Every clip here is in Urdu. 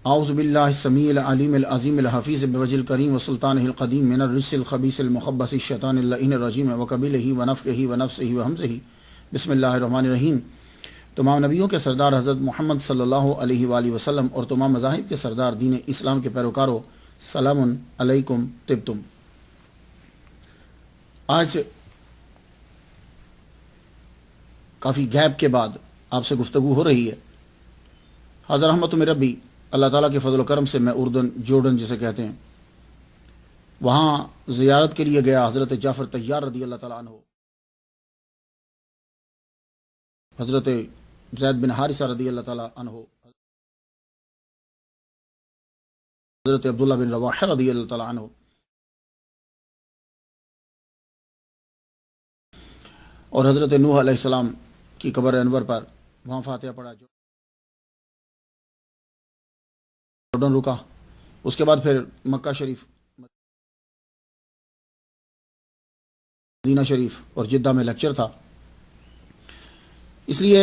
اعوذ باللہ السمیع العلیم العظیم الحفیظ بوجہ الکریم وسلطانہ القدیم من الرجس الخبیث المخبث الشیطان اللعین الرجیم وقبیلہ ونفخہ ونفثہ وہمزہ بسم اللہ الرحمن الرحیم۔ تمام نبیوں کے سردار حضرت محمد صلی اللہ علیہ وآلہ وسلم اور تمام مذاہب کے سردار دین اسلام کے پیروکاروں، سلام علیکم طبتم۔ آج کافی گیپ کے بعد آپ سے گفتگو ہو رہی ہے۔ حاضر رحمت من ربی، اللہ تعالیٰ کے فضل و کرم سے میں اردن جورڈن جسے کہتے ہیں وہاں زیارت کے لیے گیا۔ حضرت جعفر طیار رضی اللہ تعالیٰ عنہ، حضرت زید بن حارثہ رضی اللہ تعالیٰ عنہ، حضرت عبداللہ بن رواحہ رضی اللہ تعالیٰ عنہ، اور حضرت نوح علیہ السلام کی قبر انور پر وہاں فاتحہ پڑھا، جورڈن رکا۔ اس کے بعد پھر مکہ شریف، مدینہ شریف اور جدہ میں لیکچر تھا، اس لیے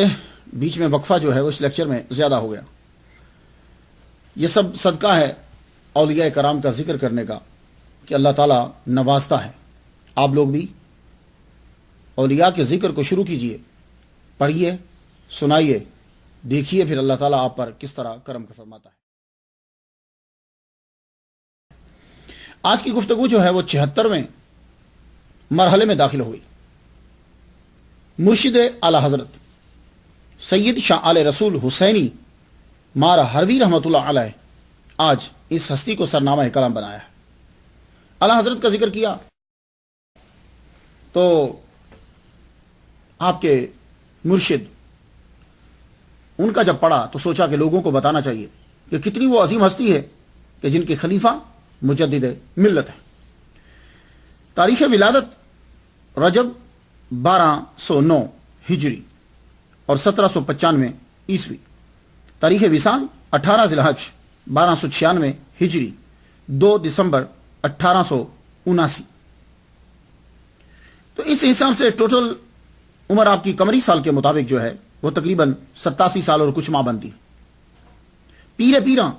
بیچ میں وقفہ جو ہے وہ اس لیکچر میں زیادہ ہو گیا۔ یہ سب صدقہ ہے اولیاء کرام کا ذکر کرنے کا کہ اللہ تعالیٰ نوازتا ہے۔ آپ لوگ بھی اولیاء کے ذکر کو شروع کیجئے، پڑھیے، سنائیے، دیکھیے پھر اللہ تعالیٰ آپ پر کس طرح کرم فرماتا ہے۔ آج کی گفتگو جو ہے وہ 76ویں مرحلے میں داخل ہوئی۔ مرشد اعلیٰ حضرت سید شاہ آل رسول حسینی مارا ہروی رحمۃ اللہ علیہ آج اس ہستی کو سرنامہ کلام بنایا ہے۔ اعلیٰ حضرت کا ذکر کیا تو آپ کے مرشد، ان کا جب پڑھا تو سوچا کہ لوگوں کو بتانا چاہیے کہ کتنی وہ عظیم ہستی ہے کہ جن کے خلیفہ مجدد ملت ہے۔ تاریخ ولادت رجب 1209 ہجری اور 1795 عیسوی، تاریخ وصال 18 ذی الحج 1296 ہجری، 2 دسمبر 1879۔ تو اس حساب سے ٹوٹل عمر آپ کی قمری سال کے مطابق جو ہے وہ تقریباً 87 سال اور کچھ ماہ بنتی۔ پیر پیراں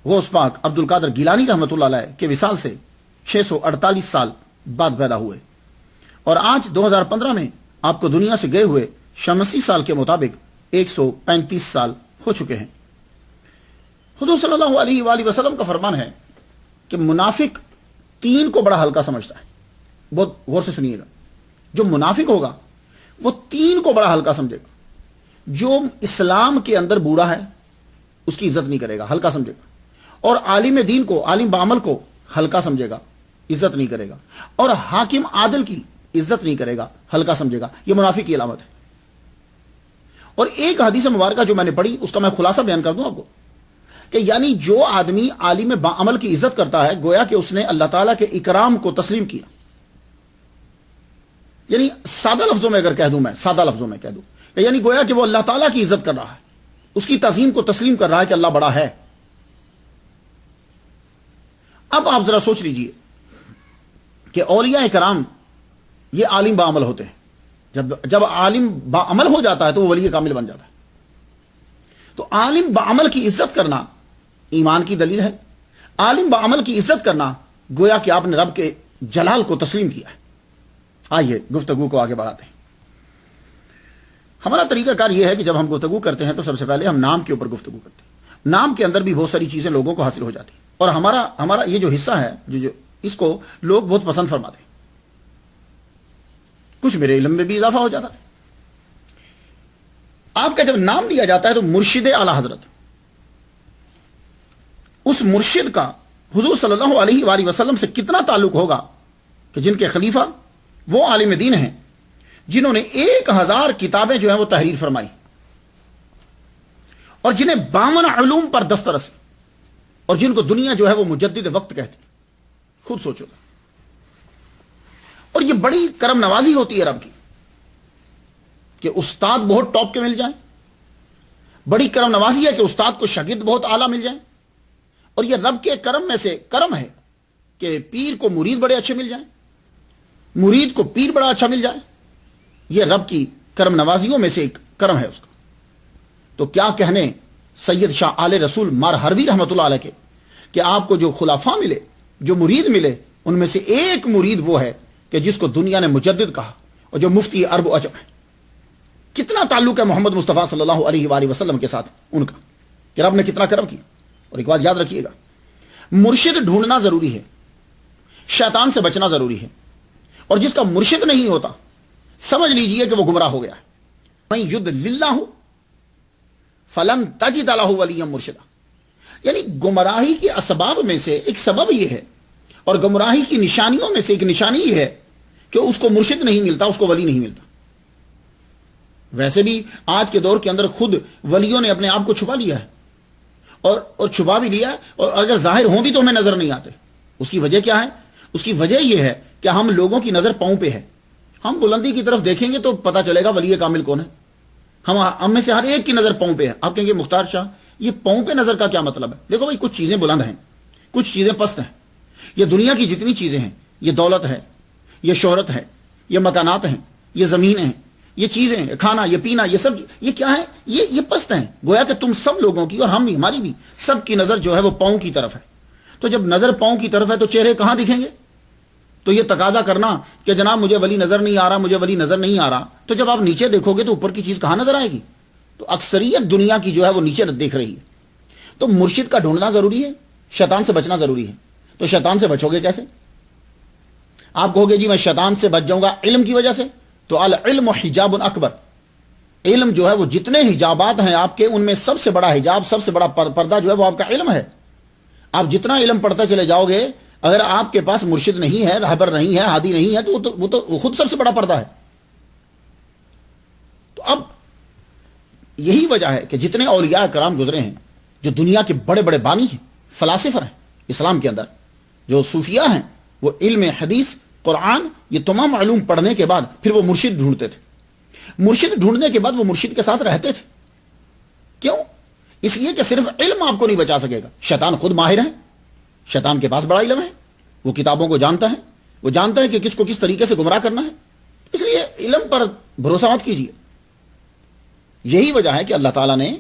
غوث پاک عبد القادر گیلانی رحمۃ اللہ علیہ کے وصال سے 648 سال بعد پیدا ہوئے، اور آج 2015 میں آپ کو دنیا سے گئے ہوئے شمسی سال کے مطابق 135 سال ہو چکے ہیں۔ حضور صلی اللہ علیہ وآلہ وسلم کا فرمان ہے کہ منافق 3 کو بڑا ہلکا سمجھتا ہے۔ بہت غور سے سنیے گا، جو منافق ہوگا وہ 3 کو بڑا ہلکا سمجھے گا۔ جو اسلام کے اندر بوڑھا ہے اس کی عزت نہیں کرے گا، ہلکا سمجھے گا، اور عالم دین کو، عالم بعمل کو ہلکا سمجھے گا، عزت نہیں کرے گا، اور حاکم عادل کی عزت نہیں کرے گا، ہلکا سمجھے گا۔ یہ منافق کی علامت ہے۔ اور ایک حدیث مبارکہ جو میں نے پڑھی اس کا میں خلاصہ بیان کر دوں آپ کو، کہ یعنی جو آدمی عالم بعمل کی عزت کرتا ہے گویا کہ اس نے اللہ تعالیٰ کے اکرام کو تسلیم کیا۔ یعنی سادہ لفظوں میں اگر کہہ دوں، میں سادہ لفظوں میں کہہ دوں کہ یعنی گویا کہ وہ اللہ تعالیٰ کی عزت کر رہا ہے، اس کی تعظیم کو تسلیم کر رہا ہے کہ اللہ بڑا ہے۔ اب آپ ذرا سوچ لیجئے کہ اولیاء کرام یہ عالم بعمل ہوتے ہیں۔ جب عالم بعمل ہو جاتا ہے تو وہ ولی کامل بن جاتا ہے۔ تو عالم بعمل کی عزت کرنا ایمان کی دلیل ہے۔ عالم بعمل کی عزت کرنا گویا کہ آپ نے رب کے جلال کو تسلیم کیا ہے۔ آئیے گفتگو کو آگے بڑھاتے ہیں۔ ہمارا طریقہ کار یہ ہے کہ جب ہم گفتگو کرتے ہیں تو سب سے پہلے ہم نام کے اوپر گفتگو کرتے ہیں۔ نام کے اندر بھی بہت ساری چیزیں لوگوں کو حاصل ہو جاتی ہیں، اور ہمارا یہ جو حصہ ہے جو اس کو لوگ بہت پسند فرماتے ہیں، کچھ میرے علم میں بھی اضافہ ہو جاتا ہے۔ آپ کا جب نام لیا جاتا ہے تو مرشد اعلیٰ حضرت، اس مرشد کا حضور صلی اللہ علیہ وآلہ وسلم سے کتنا تعلق ہوگا کہ جن کے خلیفہ وہ عالم دین ہیں جنہوں نے 1000 کتابیں جو ہیں وہ تحریر فرمائی، اور جنہیں 52 علوم پر دسترس، اور جن کو دنیا جو ہے وہ مجدد وقت کہتی۔ خود سوچو۔ اور یہ بڑی کرم نوازی ہوتی ہے رب کی کہ استاد بہت ٹاپ کے مل جائیں، بڑی کرم نوازی ہے کہ استاد کو شاگرد بہت اعلیٰ مل جائیں، اور یہ رب کے کرم میں سے کرم ہے کہ پیر کو مرید بڑے اچھے مل جائیں، مرید کو پیر بڑا اچھا مل جائے۔ یہ رب کی کرم نوازیوں میں سے ایک کرم ہے اس کا۔ تو کیا کہنے سید شاہ آل رسول مار حربی رحمۃ اللہ علیہ کے کہ آپ کو جو خلفاء ملے، جو مرید ملے، ان میں سے ایک مرید وہ ہے کہ جس کو دنیا نے مجدد کہا اور جو مفتی عرب و عجم ہے۔ کتنا تعلق ہے محمد مصطفیٰ صلی اللہ علیہ وآلہ وسلم کے ساتھ ان کا، کہ رب نے کتنا کرم کیا۔ اور ایک بات یاد رکھیے گا، مرشد ڈھونڈنا ضروری ہے، شیطان سے بچنا ضروری ہے، اور جس کا مرشد نہیں ہوتا سمجھ لیجئے کہ وہ گمراہ ہو گیا ہے۔ میں ید للہ فلن تجد لہ ولیا مرشدہ، یعنی گمراہی کے اسباب میں سے ایک سبب یہ ہے، اور گمراہی کی نشانیوں میں سے ایک نشانی یہ ہے کہ اس کو مرشد نہیں ملتا، اس کو ولی نہیں ملتا۔ ویسے بھی آج کے دور کے اندر خود ولیوں نے اپنے آپ کو چھپا لیا ہے، اور چھپا بھی لیا، اور اگر ظاہر ہوں بھی تو ہمیں نظر نہیں آتے۔ اس کی وجہ کیا ہے؟ اس کی وجہ یہ ہے کہ ہم لوگوں کی نظر پاؤں پہ ہے۔ ہم بلندی کی طرف دیکھیں گے تو پتہ چلے گا ولی کامل کون ہے۔ ہم میں سے ہر ایک کی نظر پاؤں پہ ہے۔ آپ کہیں گے مختار شاہ یہ پاؤں پہ نظر کا کیا مطلب ہے؟ دیکھو بھائی، کچھ چیزیں بلند ہیں، کچھ چیزیں پست ہیں۔ یہ دنیا کی جتنی چیزیں ہیں، یہ دولت ہے، یہ شہرت ہے، یہ مکانات ہیں، یہ زمین ہیں، یہ چیزیں ہیں، کھانا، یہ پینا، یہ سب یہ کیا ہے؟ یہ پست ہیں۔ گویا کہ تم سب لوگوں کی، اور ہم بھی، ہماری بھی، سب کی نظر جو ہے وہ پاؤں کی طرف ہے۔ تو جب نظر پاؤں کی طرف ہے تو چہرے کہاں دکھیں گے؟ تو یہ تقاضا کرنا کہ جناب مجھے ولی نظر نہیں آ رہا، مجھے ولی نظر نہیں آ رہا، تو جب آپ نیچے دیکھو گے تو اوپر کی چیز کہاں نظر آئے گی؟ تو اکثریت دنیا کی جو ہے وہ نیچے دیکھ رہی ہے۔ تو مرشد کا ڈھونڈنا ضروری ہے، شیطان سے بچنا ضروری ہے۔ تو شیطان سے بچو گے کیسے؟ آپ کہو گے جی میں شیطان سے بچ جاؤں گا علم کی وجہ سے، تو العلم حجاب اکبر، علم جو ہے وہ جتنے حجابات ہیں آپ کے، ان میں سب سے بڑا حجاب، سب سے بڑا پردہ جو ہے وہ آپ کا علم ہے۔ آپ جتنا علم پڑھتے چلے جاؤ گے، اگر آپ کے پاس مرشد نہیں ہے، رہبر نہیں ہے، ہادی نہیں ہے، تو وہ تو خود سب سے بڑا پردہ ہے۔ تو اب یہی وجہ ہے کہ جتنے اولیاء کرام گزرے ہیں، جو دنیا کے بڑے بڑے بانی ہیں، فلاسفر ہیں اسلام کے اندر، جو صوفیاء ہیں، وہ علم حدیث، قرآن، یہ تمام علوم پڑھنے کے بعد پھر وہ مرشد ڈھونڈتے تھے۔ مرشد ڈھونڈنے کے بعد وہ مرشد کے ساتھ رہتے تھے۔ کیوں؟ اس لیے کہ صرف علم آپ کو نہیں بچا سکے گا، شیطان خود ماہر ہے، شیطان کے پاس بڑا علم ہے، وہ کتابوں کو جانتا ہے، وہ جانتا ہے کہ کس کو کس طریقے سے گمراہ کرنا ہے۔ اس لیے علم پر بھروسہ مت کیجیے۔ یہی وجہ ہے کہ اللہ تعالیٰ نے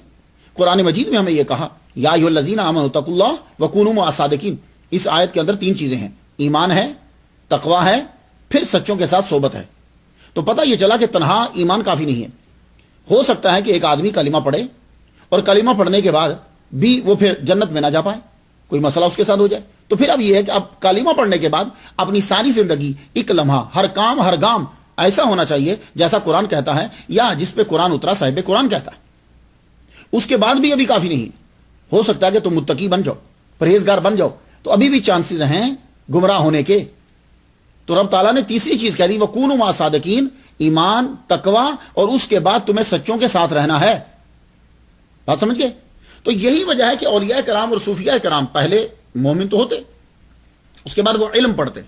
قرآن مجید میں ہمیں یہ کہا، یا ایھا الذین آمنوا اتقوا اللہ وکونوا مع الصادقین۔ اس آیت کے اندر 3 چیزیں ہیں، ایمان ہے، تقوی ہے، پھر سچوں کے ساتھ صحبت ہے۔ تو پتہ یہ چلا کہ تنہا ایمان کافی نہیں ہے۔ ہو سکتا ہے کہ ایک آدمی کلمہ پڑھے اور کلمہ پڑھنے کے بعد بھی وہ پھر جنت میں نہ جا پائے، کوئی مسئلہ اس کے ساتھ ہو جائے۔ تو پھر اب یہ ہے کہ اب کلمہ پڑھنے کے بعد اپنی ساری زندگی، ایک لمحہ، ہر کام، ہر گام ایسا ہونا چاہیے جیسا قرآن کہتا ہے، یا جس پہ قرآن اترا صاحب قرآن کہتا ہے۔ اس کے بعد بھی ابھی کافی نہیں۔ ہو سکتا ہے کہ تم متقی بن جاؤ، پرہیزگار بن جاؤ، تو ابھی بھی چانسز ہیں گمراہ ہونے کے۔ تو رب تعالیٰ نے تیسری چیز کہہ دی، وَكُونُوا مَعَ الصَّادِقِينَ، ایمان، تقوی، اور اس کے بعد تمہیں سچوں کے ساتھ رہنا ہے۔ بات سمجھ گئے؟ تو یہی وجہ ہے کہ اولیاء کرام اور صوفیاء کرام پہلے مومن تو ہوتے، اس کے بعد وہ علم پڑھتے۔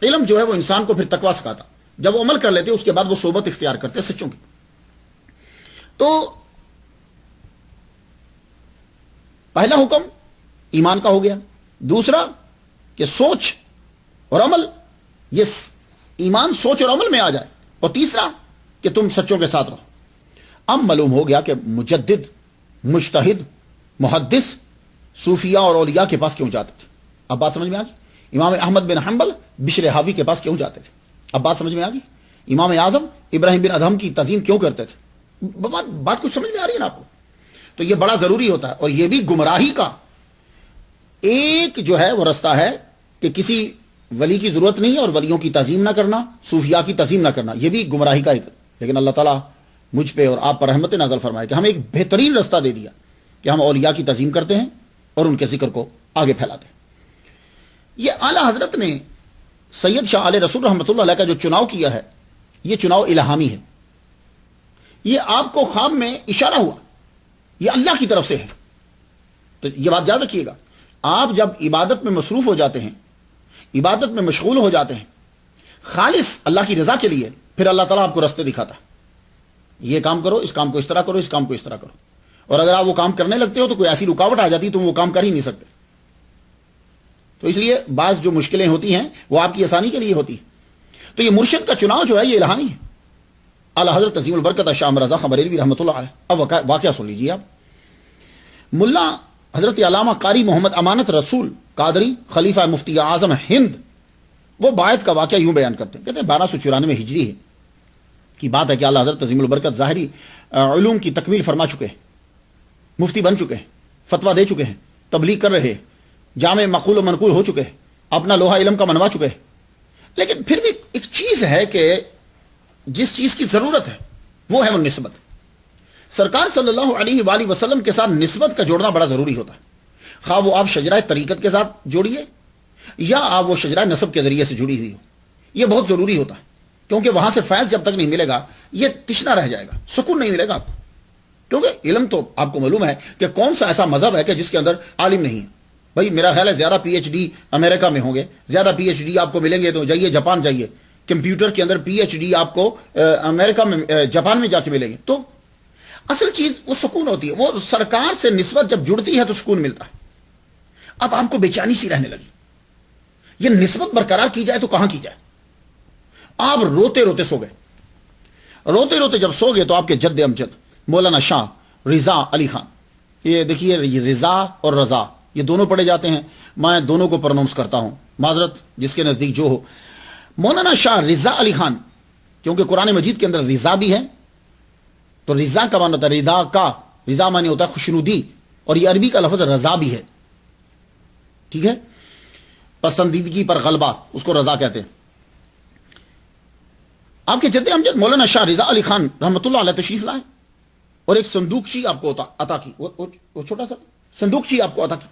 علم جو ہے وہ انسان کو پھر تقوی سکھاتا، جب وہ عمل کر لیتے اس کے بعد وہ صحبت اختیار کرتے سچوں کی۔ تو پہلا حکم ایمان کا ہو گیا، دوسرا کہ سوچ اور عمل، یہ ایمان سوچ اور عمل میں آ جائے، اور تیسرا کہ تم سچوں کے ساتھ رہو۔ اب معلوم ہو گیا کہ مجدد، مجتہد، محدث صوفیاء اور اولیاء کے پاس کیوں جاتے تھے۔ اب بات سمجھ میں آ گئی۔ امام احمد بن حنبل بشر حافی کے پاس کیوں جاتے تھے۔ اب بات سمجھ میں آ گئی۔ امام اعظم ابراہیم بن ادہم کی تعظیم کیوں کرتے تھے۔ بات کچھ سمجھ میں آ رہی ہے نا آپ کو؟ تو یہ بڑا ضروری ہوتا ہے، اور یہ بھی گمراہی کا ایک جو ہے وہ رستہ ہے کہ کسی ولی کی ضرورت نہیں ہے، اور ولیوں کی تعظیم نہ کرنا، صوفیاء کی تعظیم نہ کرنا، یہ بھی گمراہی کا ایک۔ لیکن اللہ تعالیٰ مجھ پہ اور آپ پر رحمت نازل فرمائے کہ ہمیں ایک بہترین رستہ دے دیا کہ ہم اولیاء کی تعظیم کرتے ہیں اور ان کے ذکر کو آگے پھیلاتے ہیں۔ یہ اعلیٰ حضرت نے سید شاہ علیہ رسول رحمۃ اللہ علیہ کا جو چناؤ کیا ہے، یہ چناؤ الہامی ہے۔ یہ آپ کو خواب میں اشارہ ہوا، یہ اللہ کی طرف سے ہے۔ تو یہ بات یاد رکھیے گا، آپ جب عبادت میں مصروف ہو جاتے ہیں، عبادت میں مشغول ہو جاتے ہیں خالص اللہ کی رضا کے لیے، پھر اللہ تعالیٰ آپ کو راستے دکھاتا ہے، یہ کام کرو، اس کام کو اس طرح کرو، اس کام کو اس طرح کرو۔ اور اگر آپ وہ کام کرنے لگتے ہو تو کوئی ایسی رکاوٹ آ جاتی تم وہ کام کر ہی نہیں سکتے۔ تو اس لیے بعض جو مشکلیں ہوتی ہیں وہ آپ کی آسانی کے لیے ہوتی ہیں۔ تو یہ مرشد کا چناؤ جو ہے یہ الہامی ہے۔ اعلیٰ حضرت عظیم البرکت شاہ مرزا بریلوی رحمۃ اللہ علیہ، اب واقعہ سن لیجیے آپ۔ ملا حضرت علامہ قاری محمد امانت رسول قادری خلیفہ مفتی اعظم ہند وہ بیعت کا واقعہ یوں بیان کرتے ہیں، کہتے ہیں 1294 ہجری ہے کی بات ہے کہ اعلیٰ حضرت عظیم البرکت ظاہری علوم کی تکمیل فرما چکے ہیں، مفتی بن چکے ہیں، فتویٰ دے چکے ہیں، تبلیغ کر رہے ہیں، جامع مقول و منقول ہو چکے ہیں، اپنا لوہا علم کا منوا چکے ہیں، لیکن پھر بھی ایک چیز ہے کہ جس چیز کی ضرورت ہے وہ ہے وہ نسبت. سرکار صلی اللہ علیہ وآلہ وسلم کے ساتھ نسبت کا جوڑنا بڑا ضروری ہوتا ہے، خواہ وہ آپ شجرہ طریقت کے ساتھ جوڑیے یا آپ وہ شجرہ نسب کے ذریعے سے جڑی ہوئی ہو. یہ بہت ضروری ہوتا ہے، کیونکہ وہاں سے فیض جب تک نہیں ملے گا یہ تشنا رہ جائے گا، سکون نہیں ملے گا آپ کو. کیونکہ علم تو آپ کو معلوم ہے کہ کون سا ایسا مذہب ہے کہ جس کے اندر عالم نہیں ہے. بھائی میرا خیال ہے زیادہ پی ایچ ڈی امریکہ میں ہوں گے، زیادہ پی ایچ ڈی آپ کو ملیں گے تو جائیے جاپان جائیے، کمپیوٹر کے اندر پی ایچ ڈی آپ کو امریکہ میں جاپان میں جا کے ملیں گے. تو اصل چیز وہ سکون ہوتی ہے، وہ سرکار سے نسبت جب جڑتی ہے تو سکون ملتا ہے. اب آپ کو بے چینی سی رہنے لگی، یہ نسبت برقرار کی جائے تو کہاں کی جائے. آپ روتے روتے سو گئے، روتے روتے جب سو گئے تو آپ کے جد امجد مولانا شاہ رضا علی خان، یہ دیکھیے رضا اور رضا یہ دونوں پڑھے جاتے ہیں، میں دونوں کو پرونونس کرتا ہوں، معذرت جس کے نزدیک جو ہو. مولانا شاہ رضا علی خان، کیونکہ قرآن مجید کے اندر رضا بھی ہے تو رضا کا معنی ہوتا ہے رضا کا، رضا معنی ہوتا ہے خوشنودی، اور یہ عربی کا لفظ رضا بھی ہے، ٹھیک ہے، پسندیدگی پر غلبہ اس کو رضا کہتے ہیں. آپ کے جد امجد مولانا شاہ رضا علی خان رحمۃ اللہ علیہ تشریف لائے اور ایک صندوقچی آپ کو عطا کی، وہ چھوٹا سا صندوقچی آپ کو عطا کی،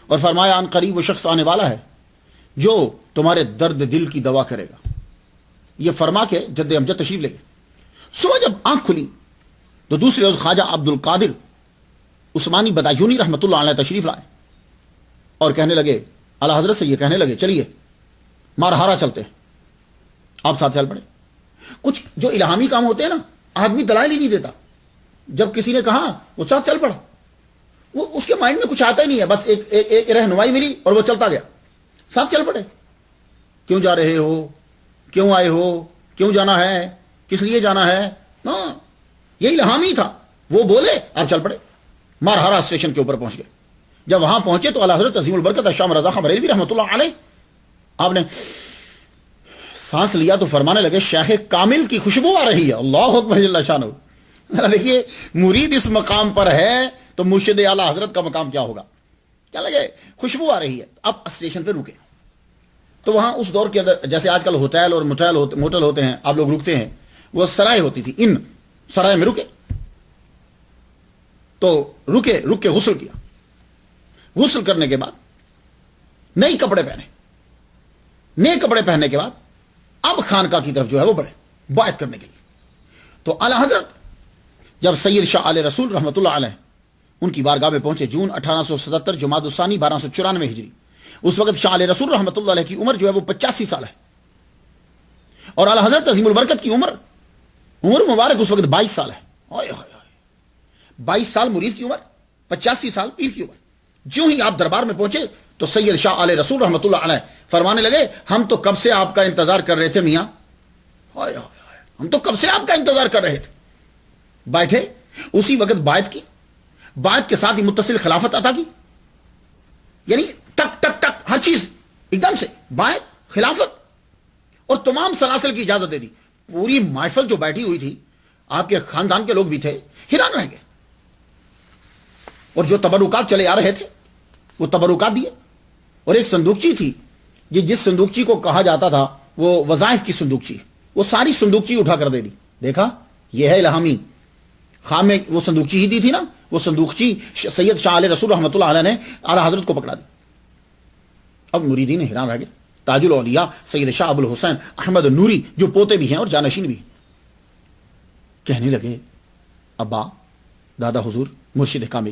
اور فرمایا ان قریب وہ شخص آنے والا ہے جو تمہارے درد دل کی دوا کرے گا. یہ فرما کے جد امجد تشریف لے گئے. صبح جب آنکھ کھلی تو دوسرے روز خواجہ عبد القادر عثمانی بدایونی رحمۃ اللہ علیہ تشریف لائے اور کہنے لگے، اعلیٰ حضرت سے یہ کہنے لگے چلیے مارہارا چلتے ہیں. آپ ساتھ چل پڑے. کچھ جو الہامی کام ہوتے ہیں نا، آدمی دلائل ہی نہیں دیتا، جب کسی نے کہا وہ ساتھ چل پڑا، وہ اس کے مائنڈ میں کچھ آتا ہی نہیں ہے، بس ایک رہنمائی ملی اور وہ چلتا گیا. ساتھ چل پڑے. کیوں جا رہے ہو، کیوں آئے ہو، کیوں جانا ہے، کس لیے جانا ہے، یہ الہامی تھا. وہ بولے آپ چل پڑے. مارہارا اسٹیشن کے اوپر پہنچ گئے. جب وہاں پہنچے تو اعلیٰ حضرت عظیم البرکت شاہ مرزا خان بریلوی رحمۃ اللہ علیہ آپ نے سانس لیا تو فرمانے لگے شیخ کامل کی خوشبو آ رہی ہے. اللہ اکبر اللہ شانہ. ذرا دیکھیے مرید اس مقام پر ہے تو مرشد اعلیٰ حضرت کا مقام کیا ہوگا. کیا لگے خوشبو آ رہی ہے. اب اسٹیشن پہ رکے تو وہاں اس دور کے اندر جیسے آج کل ہوٹل اور موٹل ہوتے ہیں، آپ لوگ رکتے ہیں، وہ سرائے ہوتی تھی، ان سرائے میں رکے تو رک کے غسل کیا. غسل کرنے کے بعد نئے کپڑے پہنے. نئے کپڑے پہننے کے بعد اب خانقاہ کی طرف جو ہے وہ بڑھے بیعت کرنے کے لیے. تو اعلیٰ حضرت جب سید شاہ آل رسول رحمۃ اللہ علیہ ان کی بارگاہ میں پہنچے جون 1877 جمادی الثانی 1294 ہجری، اس وقت شاہ آل رسول رحمۃ اللہ علیہ کی عمر جو ہے وہ 85 سال ہے، اور اعلیٰ حضرت عظیم البرکت کی عمر مبارک اس وقت 22 سال ہے. 22 سال مرید کی عمر، 85 سال پیر کی عمر. جو ہی آپ دربار میں پہنچے تو سید شاہ آل رسول رحمۃ اللہ علیہ فرمانے لگے ہم تو کب سے آپ کا انتظار کر رہے تھے میاں، ہم تو کب سے آپ کا انتظار کر رہے تھے. بیٹھے اسی وقت بیعت کی، بیعت کے ساتھ ہی متصل خلافت عطا کی، یعنی ٹک ٹک ٹک ہر چیز ایک دم سے بیعت، خلافت اور تمام سلاسل کی اجازت دے دی. پوری محفل جو بیٹھی ہوئی تھی، آپ کے خاندان کے لوگ بھی تھے، حیران رہ گئے. اور جو تبرکات چلے آ رہے تھے وہ تبرکات دیے. اور ایک صندوقچی تھی جس صندوقچی کو کہا جاتا تھا وہ وظائف کی صندوقچی، وہ ساری صندوقچی اٹھا کر دے دی. دیکھا یہ ہے الہامی. خام میں وہ صندوقچی ہی دی تھی نا، وہ صندوقچی سید شاہ علیہ رسول رحمۃ اللہ علیہ نے اعلیٰ حضرت کو پکڑا دی. اب مریدین حیران رہ گئے. تاج الاولیاء سید شاہ ابو الحسین احمد نوری جو پوتے بھی ہیں اور جانشین بھی، کہنے لگے ابا دادا حضور مرشد کامل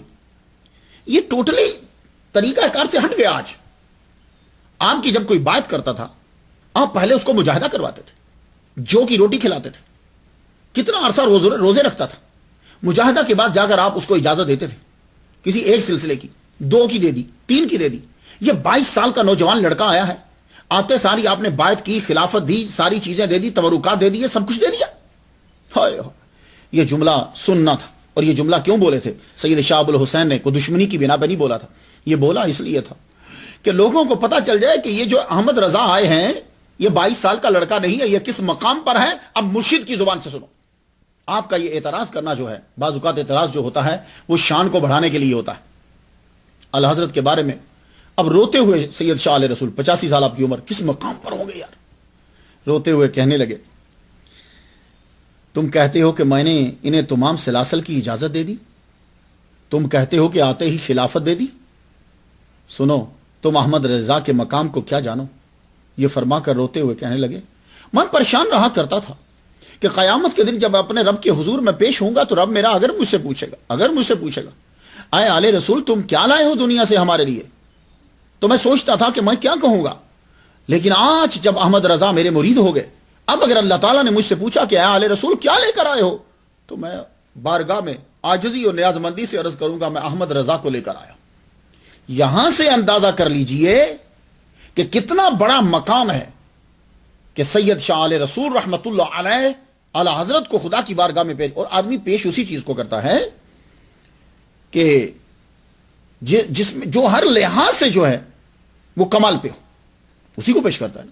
یہ ٹوٹلی طریقہ کار سے ہٹ گیا. آج آپ کی جب کوئی بات کرتا تھا آپ پہلے اس کو مجاہدہ کرواتے تھے، جو کی روٹی کھلاتے تھے، کتنا عرصہ روزے رکھتا تھا، مجاہدہ کے بعد جا کر آپ اس کو اجازت دیتے تھے. کسی ایک سلسلے کی 2 کی دے دی، 3 کی دے دی. یہ 22 سال کا نوجوان لڑکا آیا ہے، آتے ساری آپ نے بیعت کی، خلافت دی، ساری چیزیں دے دی، تبرکات دے دی، سب کچھ دے دیا. یہ جملہ سننا تھا اور یہ جملہ کیوں بولے تھے؟ سید شاہ ابو الحسین نے کوئی دشمنی کی بنا پہ نہیں بولا تھا، یہ بولا اس لیے تھا کہ لوگوں کو پتا چل جائے کہ یہ جو احمد رضا آئے ہیں یہ 22 سال کا لڑکا نہیں ہے، یہ کس مقام پر ہے۔ اب مرشد کی زبان سے سنو۔ آپ کا یہ اعتراض کرنا جو ہے، بعض اوقات اعتراض جو ہوتا ہے وہ شان کو بڑھانے کے لیے ہوتا ہے۔ اعلی حضرت کے بارے میں اب روتے ہوئے سید شاہ علیہ رسول 85 سال آپ کی عمر، کس مقام پر ہوں گے یار، روتے ہوئے کہنے لگے تم کہتے ہو کہ میں نے انہیں تمام سلاسل کی اجازت دے دی، تم کہتے ہو کہ آتے ہی خلافت دے دی، سنو تم احمد رضا کے مقام کو کیا جانو۔ یہ فرما کر روتے ہوئے کہنے لگے میں پریشان رہا کرتا تھا کہ قیامت کے دن جب اپنے رب کے حضور میں پیش ہوں گا تو رب میرا اگر مجھ سے پوچھے گا اے آل رسول تم کیا لائے ہو دنیا سے ہمارے لیے، تو میں سوچتا تھا کہ میں کیا کہوں گا، لیکن آج جب احمد رضا میرے مرید ہو گئے، اب اگر اللہ تعالیٰ نے مجھ سے پوچھا کہ اے آل رسول کیا لے کر آئے ہو، تو میں بارگاہ میں عاجزی اور نیاز مندی سے عرض کروں گا میں احمد رضا کو لے کر آیا۔ یہاں سے اندازہ کر لیجئے کہ کتنا بڑا مقام ہے کہ سید شاہ علیہ رسول رحمت اللہ علیہ اعلی حضرت کو خدا کی بارگاہ میں پیش، اور آدمی پیش اسی چیز کو کرتا ہے کہ جس میں جو ہر لحاظ سے جو ہے وہ کمال پہ ہو، اسی کو پیش کرتا ہے،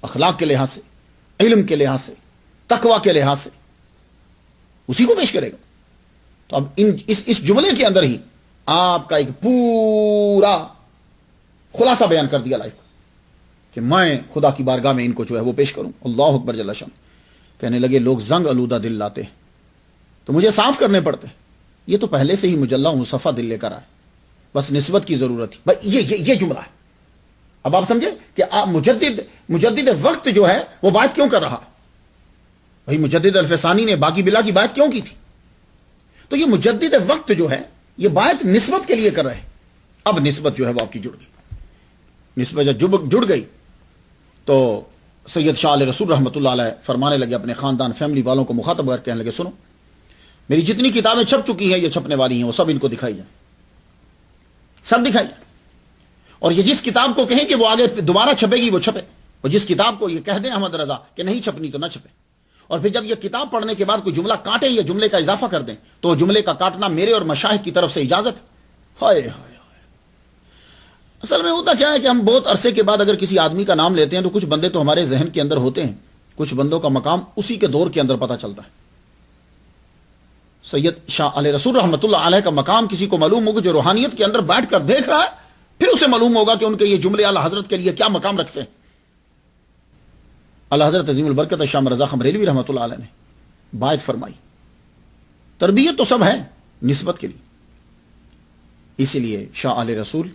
اخلاق کے لحاظ سے، علم کے لحاظ سے، تقوی کے لحاظ سے اسی کو پیش کرے گا۔ تو اب اس جملے کے اندر ہی آپ کا ایک پورا خلاصہ بیان کر دیا لائف کا کہ میں خدا کی بارگاہ میں ان کو جو ہے وہ پیش کروں۔ اللہ اکبر جل شان۔ کہنے لگے لوگ زنگ آلودہ دل لاتے ہیں تو مجھے صاف کرنے پڑتے ہیں، یہ تو پہلے سے ہی مجلہ مصفہ دل لے کر آئے، بس نسبت کی ضرورت تھی۔ بھائی یہ جملہ ہے۔ اب آپ سمجھے کہ مجدد وقت جو ہے وہ بات کیوں کر رہا؟ بھائی مجدد الفسانی نے باقی بلا کی بات کیوں کی تھی؟ تو یہ مجدد وقت جو ہے یہ بات نسبت کے لیے کر رہے ہیں۔ اب نسبت جو ہے وہ آپ کی جڑ گئی، نسبت جب جڑ گئی تو سید شاہ علیہ رسول رحمۃ اللہ علیہ فرمانے لگے اپنے خاندان فیملی والوں کو مخاطب کر کہنے لگے سنو میری جتنی کتابیں چھپ چکی ہیں یہ چھپنے والی ہیں وہ سب ان کو دکھائی جائیں، سب دکھائی جائیں، اور یہ جس کتاب کو کہیں کہ وہ آگے دوبارہ چھپے گی وہ چھپے، اور جس کتاب کو یہ کہہ دیں احمد رضا کہ نہیں چھپنی تو نہ چھپے، اور پھر جب یہ کتاب پڑھنے کے بعد کوئی جملہ کاٹے یا جملے کا اضافہ کر دیں تو جملے کا کاٹنا میرے اور مشائخ کی طرف سے اجازت ہے۔ ہائے ہائے۔ اصل میں ہوتا کیا ہے کہ ہم بہت عرصے کے بعد اگر کسی آدمی کا نام لیتے ہیں تو کچھ بندے تو ہمارے ذہن کے اندر ہوتے ہیں، کچھ بندوں کا مقام اسی کے دور کے اندر پتہ چلتا ہے۔ سید شاہ علیہ رسول رحمۃ اللہ علیہ کا مقام کسی کو معلوم ہوگا جو روحانیت کے اندر بیٹھ کر دیکھ رہا ہے، پھر اسے معلوم ہوگا کہ ان کے یہ جملے اعلی حضرت کے لیے کیا مقام رکھتے ہیں۔ اعلی حضرت عظیم البرکت شاہ رضا خان بریلوی رحمۃ اللہ علیہ نے بات فرمائی تربیت تو سب ہے نسبت کے لیے، اسی لیے شاہ علیہ رسول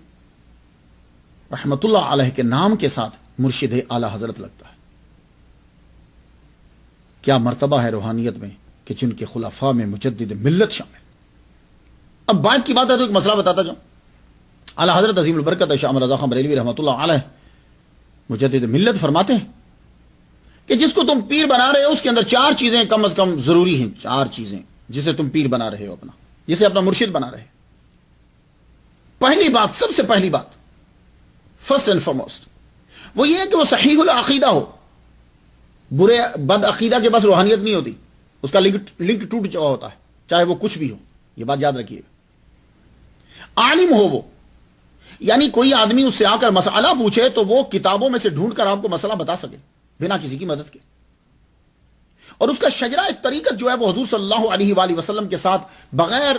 رحمت اللہ علیہ کے نام کے ساتھ مرشد اعلی حضرت لگتا ہے۔ کیا مرتبہ ہے روحانیت میں کہ جن کے خلفاء میں مجدد ملت شامل۔ اب بات کی بات ہے تو ایک مسئلہ بتاتا جاؤں۔ اعلی حضرت عظیم البرکت شاہ رضا خان بریلوی رحمۃ اللہ علیہ مجدد ملت فرماتے ہیں کہ جس کو تم پیر بنا رہے ہو اس کے اندر 4 چیزیں کم از کم ضروری ہیں، 4 چیزیں جسے تم پیر بنا رہے ہو، اپنا جسے اپنا مرشد بنا رہے۔ پہلی بات، سب سے پہلی بات، فرسٹ اینڈ فارموسٹ، وہ یہ ہے کہ وہ صحیح العقیدہ ہو۔ برے بد عقیدہ کے پاس روحانیت نہیں ہوتی، اس کا لنک ٹوٹ چکا ہوتا ہے، چاہے وہ کچھ بھی ہو، یہ بات یاد رکھیے۔ عالم ہو وہ، یعنی کوئی آدمی اس سے آ کر مسئلہ پوچھے تو وہ کتابوں میں سے ڈھونڈ کر آپ کو مسئلہ بتا سکے بنا کسی کی مدد کے، اور اس کا شجرہ طریقت جو ہے وہ حضور صلی اللہ علیہ وآلہ وسلم کے ساتھ بغیر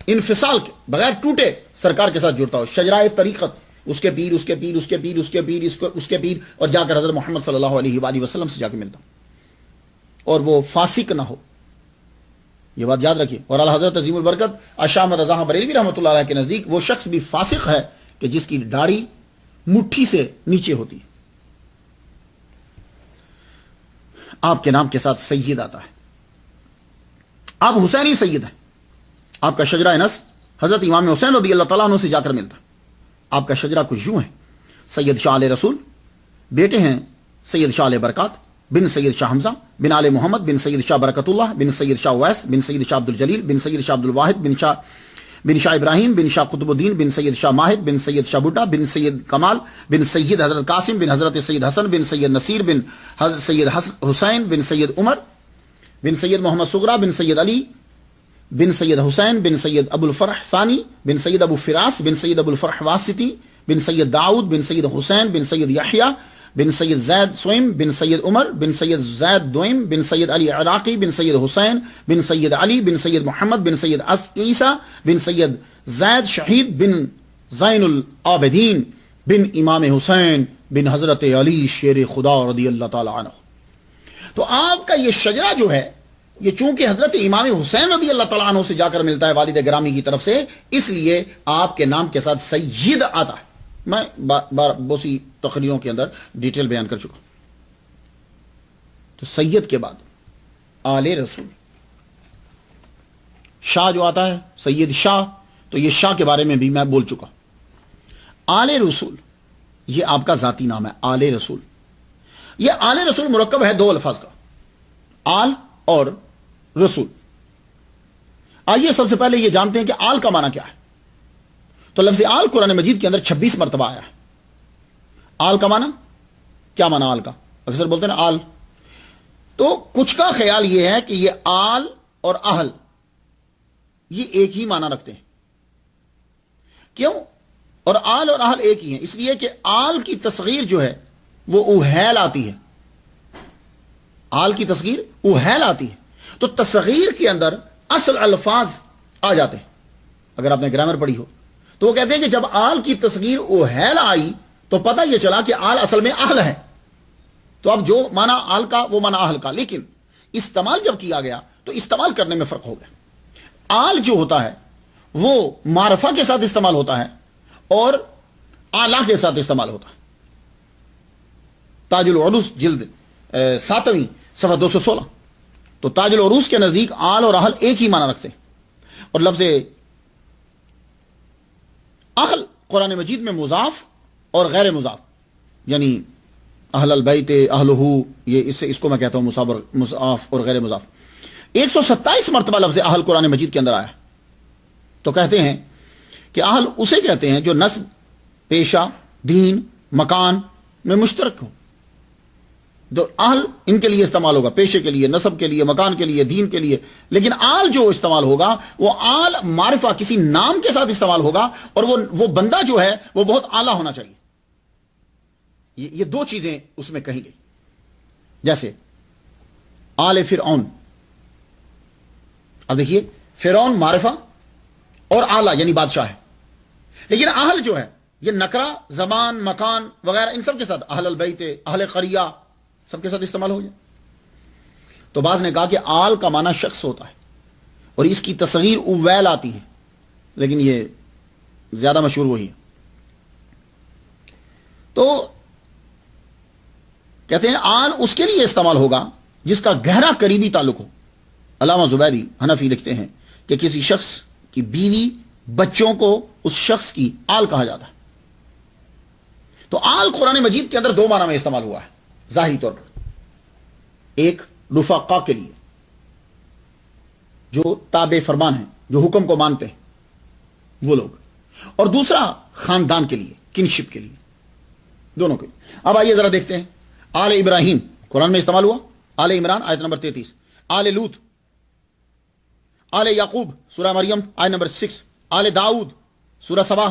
انفصال کے، بغیر ٹوٹے سرکار کے ساتھ جڑتا ہو۔ شجرہ طریقت، اس کے پیر، اس کے پیر، اس کے پیر، اس کے پیر، اس کے پیر، اور جا کر حضرت محمد صلی اللہ علیہ وآلہ وسلم سے جا کے ملتا، اور وہ فاسق نہ ہو، یہ بات یاد رکھیے۔ اور اعلی حضرت عظیم البرکت شاہ رضا بریلوی رحمۃ اللہ علیہ کے نزدیک وہ شخص بھی فاسق ہے کہ جس کی داڑھی مٹھی سے نیچے ہوتی ہے۔ آپ کے نام کے ساتھ سید آتا ہے، آپ حسینی سید ہیں، آپ کا شجرہ نسب حضرت امام حسین رضی اللہ تعالیٰ عنہ سے جا کر ملتا ہے۔ آپ کا شجرہ کچھ یوں ہے، سید شاہ علیہ رسول، بیٹے ہیں سید شاہ علیہ برکات بن سید شاہ حمزہ بن آل محمد بن سید شاہ برکت اللہ بن سید شاہ ویس بن سید شاہ عبد الجلیل بن سید شاہ عبد الواحد بن شاہ ابراہیم بن شاہ قطب الدین بن سید شاہ ماہد بن سید شاہ بٹا بن سید کمال بن سید حضرت قاسم بن حضرت سید حسن بن سید نصیر بن سید حسین بن سید عمر بن سید محمد صغرا بن سید علی بن سید حسین بن سید ابو الفرح ثانی بن سید ابو فراس بن سید ابو الفرح واسطی بن سید داؤد بن سید حسین بن سید یحییٰ بن سید زید سویم بن سید عمر بن سید زید دویم بن سید علی عراقی بن سید حسین بن سید علی بن سید محمد بن سید عیسیٰ بن سید زید شہید بن زین العابدین بن امام حسین بن حضرت علی شیر خدا رضی اللہ تعالی عنہ. تو آپ کا یہ شجرہ جو ہے یہ چونکہ حضرت امام حسین رضی اللہ تعالیٰ عنہ سے جا کر ملتا ہے والد گرامی کی طرف سے، اس لیے آپ کے نام کے ساتھ سید آتا ہے. میں بہت سی تقریروں کے اندر ڈیٹیل بیان کر چکا. تو سید کے بعد آل رسول، شاہ جو آتا ہے سید شاہ، تو یہ شاہ کے بارے میں بھی میں بول چکا. آل رسول یہ آپ کا ذاتی نام ہے. آل رسول، یہ آل رسول مرکب ہے دو الفاظ کا، آل اور رسول. آئیے سب سے پہلے یہ جانتے ہیں کہ آل کا معنی کیا ہے. تو لفظ آل قرآن مجید کے اندر 26 مرتبہ آیا ہے. آل کا معنی کیا معنی آل کا؟ اکثر بولتے ہیں نا آل. تو کچھ کا خیال یہ ہے کہ یہ آل اور اہل یہ ایک ہی معنی رکھتے ہیں. کیوں؟ اور آل اور اہل ایک ہی ہیں اس لیے کہ آل کی تصغیر جو ہے وہ اوہیل آتی ہے. آل کی تصغیر اوہیل آتی ہے. تو تصغیر کے اندر اصل الفاظ آ جاتے ہیں. اگر آپ نے گرامر پڑھی ہو تو وہ کہتے ہیں کہ جب آل کی تصغیر اوہیل آئی تو پتہ یہ چلا کہ آل اصل میں اہل ہے. تو اب جو معنی آل کا وہ معنی اہل کا، لیکن استعمال جب کیا گیا تو استعمال کرنے میں فرق ہو گیا. آل جو ہوتا ہے وہ معرفہ کے ساتھ استعمال ہوتا ہے اور اعلیٰ کے ساتھ استعمال ہوتا ہے. تاج العروس جلد 7ویں صفحہ 216. تو تاج العروس کے نزدیک آل اور اہل ایک ہی معنی رکھتے ہیں. اور لفظ اہل قرآن مجید میں مضاف اور غیر مضاف، یعنی اہل البیت اہلہ، یہ اس کو میں کہتا ہوں مضاف اور غیر مضاف. 127 مرتبہ لفظ اہل قرآن مجید کے اندر آیا. تو کہتے ہیں کہ اہل اسے کہتے ہیں جو نسب، پیشہ، دین، مکان میں مشترک ہو. تو اہل ان کے لیے استعمال ہوگا، پیشے کے لیے، نسب کے لیے، مکان کے لیے، دین کے لیے. لیکن آل جو استعمال ہوگا وہ آل معرفہ کسی نام کے ساتھ استعمال ہوگا، اور وہ بندہ جو ہے وہ بہت اعلیٰ ہونا چاہیے. یہ دو چیزیں اس میں کہی گئی. جیسے آل فرعون، اب دیکھیے فرعون معرفہ اور اعلیٰ یعنی بادشاہ ہے، لیکن اہل جو ہے یہ نکرہ، زبان، مکان وغیرہ ان سب کے ساتھ، اہل البیت، اہل قریہ سب کے ساتھ استعمال ہو جائے. تو بعض نے کہا کہ آل کا معنی شخص ہوتا ہے اور اس کی تصغیر اویل آتی ہے، لیکن یہ زیادہ مشہور وہی ہے. تو کہتے ہیں آل اس کے لیے استعمال ہوگا جس کا گہرا قریبی تعلق ہو. علامہ زبیدی حنفی لکھتے ہیں کہ کسی شخص کی بیوی، بچوں کو اس شخص کی آل کہا جاتا ہے. تو آل قرآن مجید کے اندر دو معنی میں استعمال ہوا ہے ظاہری طور پر. ایک رفقا کے لیے جو تابع فرمان ہیں، جو حکم کو مانتے ہیں وہ لوگ، اور دوسرا خاندان کے لیے، کنشپ کے لیے، دونوں کے لیے. اب آئیے ذرا دیکھتے ہیں. آل ابراہیم قرآن میں استعمال ہوا، آل عمران آیت نمبر 33. آل لوط، آل یعقوب سورہ مریم آیت نمبر 6. آل داؤد سورہ سبا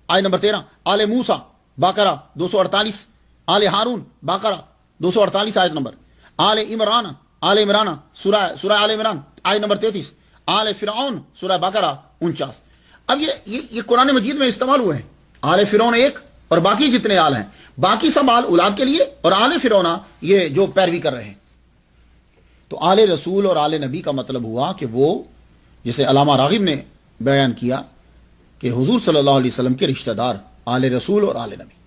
آیت نمبر 13. آل موسیٰ بقرہ 248. آل ہارون بقرہ 248 آیت نمبر. آل عمران سورہ آل عمران آیت نمبر 33. آل فرعون سورہ بقرہ 49. اب یہ قرآن مجید میں استعمال ہوئے ہیں. آل فرعون ایک اور باقی جتنے آل ہیں، باقی سب آل اولاد کے لیے، اور آل فرعون یہ جو پیروی کر رہے ہیں. تو آل رسول اور آل نبی کا مطلب ہوا کہ وہ، جسے علامہ راغب نے بیان کیا کہ حضور صلی اللہ علیہ وسلم کے رشتہ دار آل رسول اور آل نبی.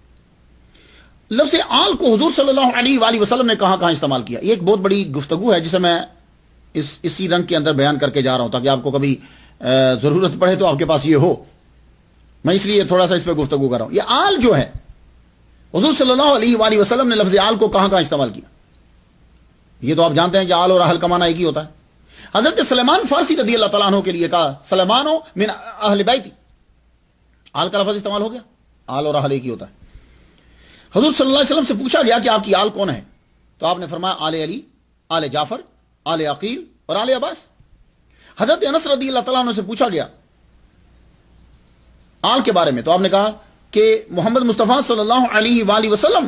لفظ آل کو حضور صلی اللہ علیہ وآلہ وسلم نے کہاں استعمال کیا؟ یہ ایک بہت بڑی گفتگو ہے جسے میں اسی رنگ کے اندر بیان کر کے جا رہا ہوں تاکہ آپ کو کبھی ضرورت پڑے تو آپ کے پاس یہ ہو. میں اس لیے تھوڑا سا اس پہ گفتگو کر رہا ہوں. یہ آل جو ہے حضور صلی اللہ علیہ وآلہ وسلم نے لفظ آل کو کہاں استعمال کیا؟ یہ تو آپ جانتے ہیں کہ آل اور اہل کا معنی ایک ہی ہوتا ہے. حضرت سلیمان فارسی رضی اللہ تعالیٰ عنہ کے لیے کہا سلیمانو من اہل بیتی، آل کا لفظ استعمال ہو گیا. آل اور اہل ایک ہی ہوتا ہے. حضور صلی اللہ علیہ وسلم سے پوچھا گیا کہ آپ کی آل کون ہے؟ تو آپ نے فرمایا آل علی، آل جعفر، آل عقیل اور آل عباس. حضرت انس رضی اللہ تعالیٰ عنہ سے پوچھا گیا آل کے بارے میں، تو آپ نے کہا کہ محمد مصطفیٰ صلی اللہ علیہ وآلہ وسلم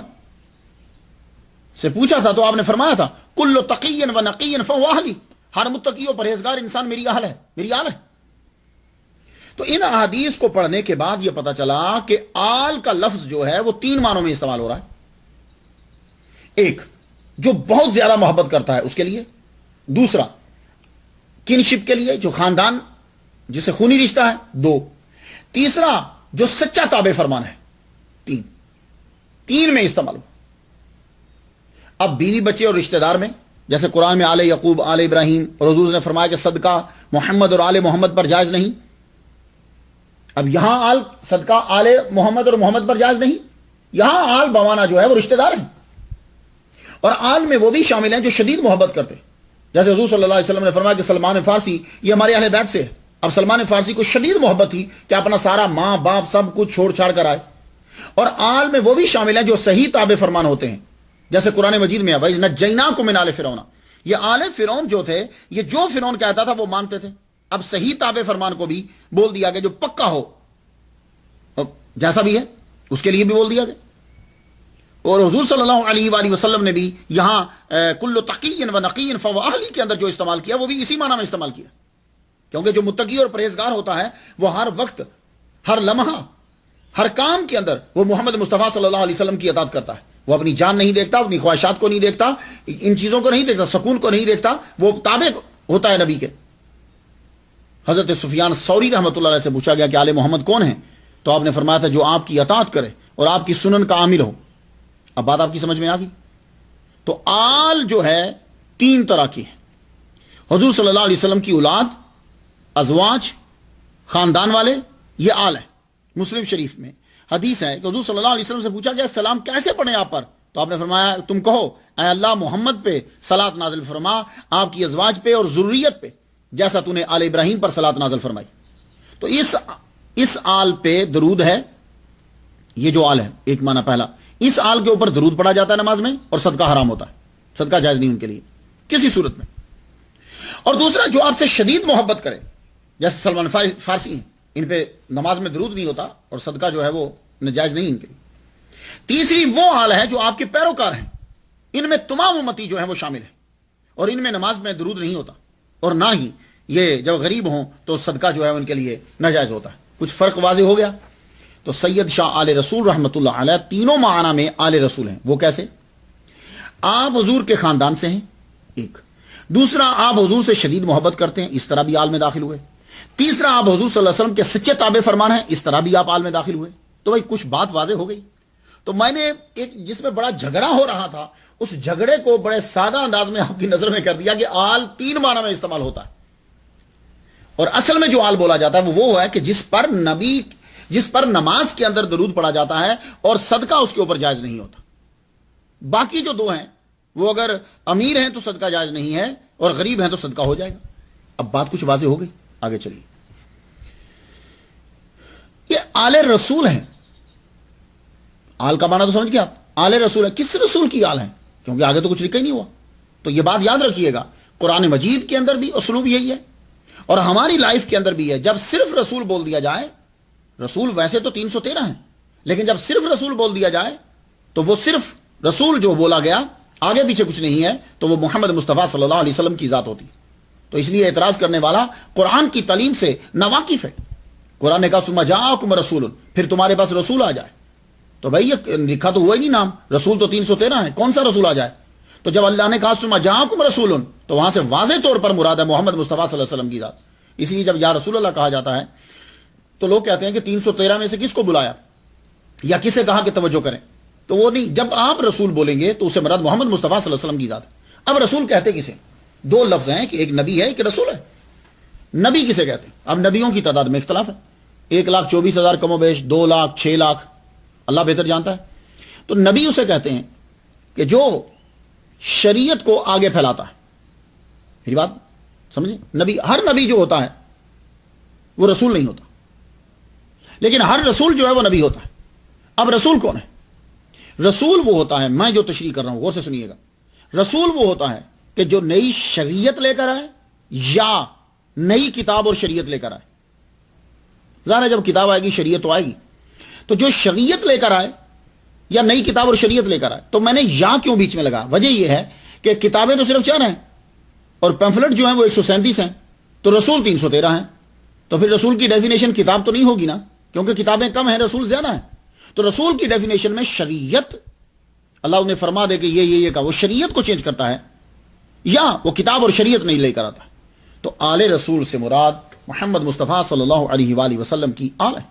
سے پوچھا تھا تو آپ نے فرمایا تھا کل تقی و نقی فہو اہلی، ہر متقی و پرہیزگار انسان میری اہل ہے، میری آل ہے۔ تو ان احادیث کو پڑھنے کے بعد یہ پتا چلا کہ آل کا لفظ جو ہے وہ 3 معنوں میں استعمال ہو رہا ہے۔ ایک، جو بہت زیادہ محبت کرتا ہے اس کے لیے، دوسرا کنشپ کے لیے جو خاندان جسے خونی رشتہ ہے، 2، تیسرا جو سچا تابع فرمان ہے، 3 میں استعمال ہو۔ اب بیوی بچے اور رشتہ دار میں، جیسے قرآن میں آل یعقوب، آل ابراہیم، اور حضور نے فرمایا کہ صدقہ محمد اور آل محمد پر جائز نہیں۔ اب یہاں آل صدقہ آل محمد اور محمد پر جائز نہیں، یہاں آل بوانا جو ہے وہ رشتہ دار ہیں، اور آل میں وہ بھی شامل ہیں جو شدید محبت کرتے، جیسے حضور صلی اللہ علیہ وسلم نے فرمایا کہ سلمان فارسی یہ ہمارے اہل بیت سے ہے۔ اب سلمان فارسی کو شدید محبت تھی کہ اپنا سارا ماں باپ سب کچھ چھوڑ چھاڑ کر آئے، اور آل میں وہ بھی شامل ہیں جو صحیح تابع فرمان ہوتے ہیں، جیسے قرآن مجید میں وَإِذْ نَجَّيْنَاكُم مِّنْ آلِ فِرْعَوْنَ، یہ آل فرعون جو تھے یہ جو فرعون کہتا تھا وہ مانتے تھے۔ اب صحیح تابع فرمان کو بھی بول دیا گیا جو پکا ہو، جیسا بھی ہے اس کے لیے بھی بول دیا گیا۔ اور حضور صلی اللہ علیہ وآلہ وسلم نے بھی یہاں کل تقی و نقی فہو اہلی کے اندر جو استعمال کیا وہ بھی اسی معنی میں استعمال کیا، کیونکہ جو متقی اور پرہیزگار ہوتا ہے وہ ہر وقت، ہر لمحہ، ہر کام کے اندر وہ محمد مصطفیٰ صلی اللہ علیہ وسلم کی اطاعت کرتا ہے۔ وہ اپنی جان نہیں دیکھتا، اپنی خواہشات کو نہیں دیکھتا، ان چیزوں کو نہیں دیکھتا، سکون کو نہیں دیکھتا، وہ تابع ہوتا ہے نبی کے۔ حضرت سفیان ثوری رحمۃ اللہ علیہ سے پوچھا گیا کہ آل محمد کون ہیں، تو آپ نے فرمایا تھا جو آپ کی اطاعت کرے اور آپ کی سنن کا عامل ہو۔ اب بات آپ کی سمجھ میں آ گئی؟ تو آل جو ہے 3 طرح کی ہے۔ حضور صلی اللہ علیہ وسلم کی اولاد، ازواج، خاندان والے، یہ آل ہے۔ مسلم شریف میں حدیث ہے کہ حضور صلی اللہ علیہ وسلم سے پوچھا گیا سلام کیسے پڑھیں آپ پر، تو آپ نے فرمایا تم کہو اے اللہ محمد پہ صلاۃ نازل فرما، آپ کی ازواج پہ اور ذریت پہ، جیسا تو نے آل ابراہیم پر صلاۃ نازل فرمائی۔ تو اس آل پہ درود ہے، یہ جو آل ہے، ایک معنی پہلا، اس آل کے اوپر درود پڑھا جاتا ہے نماز میں، اور صدقہ حرام ہوتا ہے، صدقہ جائز نہیں ان کے لیے کسی صورت میں۔ اور دوسرا جو آپ سے شدید محبت کرے، جیسے سلمان فارسی ہیں، ان پہ نماز میں درود نہیں ہوتا اور صدقہ جو ہے وہ ناجائز نہیں ان کے لیے۔ تیسری وہ آل ہے جو آپ کے پیروکار ہیں، ان میں تمام امتی جو ہیں وہ شامل ہیں، اور ان میں نماز میں درود نہیں ہوتا، اور نہ ہی یہ جب غریب ہوں تو صدقہ جو ہے ان کے لیے ناجائز ہوتا ہے۔ کچھ فرق واضح ہو گیا؟ تو سید شاہ آل رسول رحمۃ اللہ علیہ تینوں معنی میں آل رسول ہیں۔ وہ کیسے؟ آپ حضور کے خاندان سے ہیں، ایک، دوسرا آپ حضور سے شدید محبت کرتے ہیں، اس طرح بھی آل میں داخل ہوئے، تیسرا آپ حضور صلی اللہ علیہ وسلم کے سچے تابع فرمان ہیں، اس طرح بھی آپ آل میں داخل ہوئے۔ تو بھائی کچھ بات واضح ہو گئی۔ تو میں نے ایک جس میں بڑا جھگڑا ہو رہا تھا اس جھگڑے کو بڑے سادہ انداز میں آپ کی نظر میں کر دیا کہ آل 3 معنی میں استعمال ہوتا ہے، اور اصل میں جو آل بولا جاتا ہے وہ ہے کہ جس پر نماز کے اندر درود پڑھا جاتا ہے اور صدقہ اس کے اوپر جائز نہیں ہوتا۔ باقی جو 2 ہیں وہ اگر امیر ہیں تو صدقہ جائز نہیں ہے، اور غریب ہیں تو صدقہ ہو جائے گا۔ اب بات کچھ واضح ہو گئی، آگے چلیے۔ یہ آل رسول ہیں، آل کا معنی تو سمجھ گیا، آل رسول ہے، کس رسول کی آل ہے؟ کیونکہ آگے تو کچھ لکھا ہی نہیں ہوا۔ تو یہ بات یاد رکھیے گا، قرآن مجید کے اندر بھی اسلوب یہی ہے، اور ہماری لائف کے اندر بھی ہے۔ جب صرف رسول بول دیا جائے، رسول ویسے تو 313 ہیں، لیکن جب صرف رسول بول دیا جائے تو وہ صرف رسول جو بولا گیا، آگے پیچھے کچھ نہیں ہے، تو وہ محمد مصطفیٰ صلی اللہ علیہ وسلم کی ذات ہوتی۔ تو اس لیے اعتراض کرنے والا قرآن کی تعلیم سے ناواقف ہے۔ قرآن نے کہا ثم جاءکم رسول، پھر تمہارے پاس رسول آ جائے، تو بھائی یہ لکھا تو ہوا ہی نہیں نام، رسول تو 313 ہے، کون سا رسول آ جائے؟ تو جب اللہ نے کہا ثم جاءکم رسول، تو وہاں سے واضح طور پر مراد ہے محمد مصطفیٰ صلی اللہ علیہ وسلم کی ذات۔ اس لیے جب یا رسول اللہ کہا جاتا ہے تو لوگ کہتے ہیں کہ 313 میں سے کس کو بلایا یا کسے کہا کہ توجہ کریں، تو وہ نہیں، جب آپ رسول بولیں گے تو اسے مراد محمد مصطفیٰ صلی اللہ علیہ وسلم کی ذات ہے۔ اب رسول کہتے کسے؟ 2 لفظ ہیں کہ ایک نبی ہے ایک رسول ہے۔ نبی کسے کہتے ہیں؟ اب نبیوں کی تعداد میں اختلاف ہے، 1,24,000 کم و بیش، 2 لاکھ، 6 لاکھ، اللہ بہتر جانتا ہے۔ تو نبی اسے کہتے ہیں کہ جو شریعت کو آگے پھیلاتا ہے۔ میری بات سمجھیں، نبی، ہر نبی جو ہوتا ہے وہ رسول نہیں ہوتا، لیکن ہر رسول جو ہے وہ نبی ہوتا ہے۔ اب رسول کون ہے؟ رسول وہ ہوتا ہے، میں جو تشریح کر رہا ہوں غور سے سنیے گا، رسول وہ ہوتا ہے کہ جو نئی شریعت لے کر آئے یا نئی کتاب اور شریعت لے کر آئے. ظاہر ہے جب کتاب آئے گی شریعت تو آئے گی. تو جو شریعت لے کر آئے یا نئی کتاب اور شریعت لے کر آئے, تو میں نے یا کیوں بیچ میں لگا؟ وجہ یہ ہے کہ کتابیں تو صرف 4 ہیں اور پیمفلٹ جو ہیں وہ 137 ہیں, تو رسول 313 ہیں. تو پھر رسول کی ڈیفینیشن کتاب تو نہیں ہوگی نا, کیونکہ کتابیں کم ہیں, رسول زیادہ ہیں. تو رسول کی ڈیفینیشن میں شریعت اللہ انہیں فرما دے کہ یہ کا وہ شریعت کو چینج کرتا ہے, یا وہ کتاب اور شریعت نہیں لے کر آتا. تو آل رسول سے مراد محمد مصطفیٰ صلی اللہ علیہ وآلہ وسلم کی آل ہے.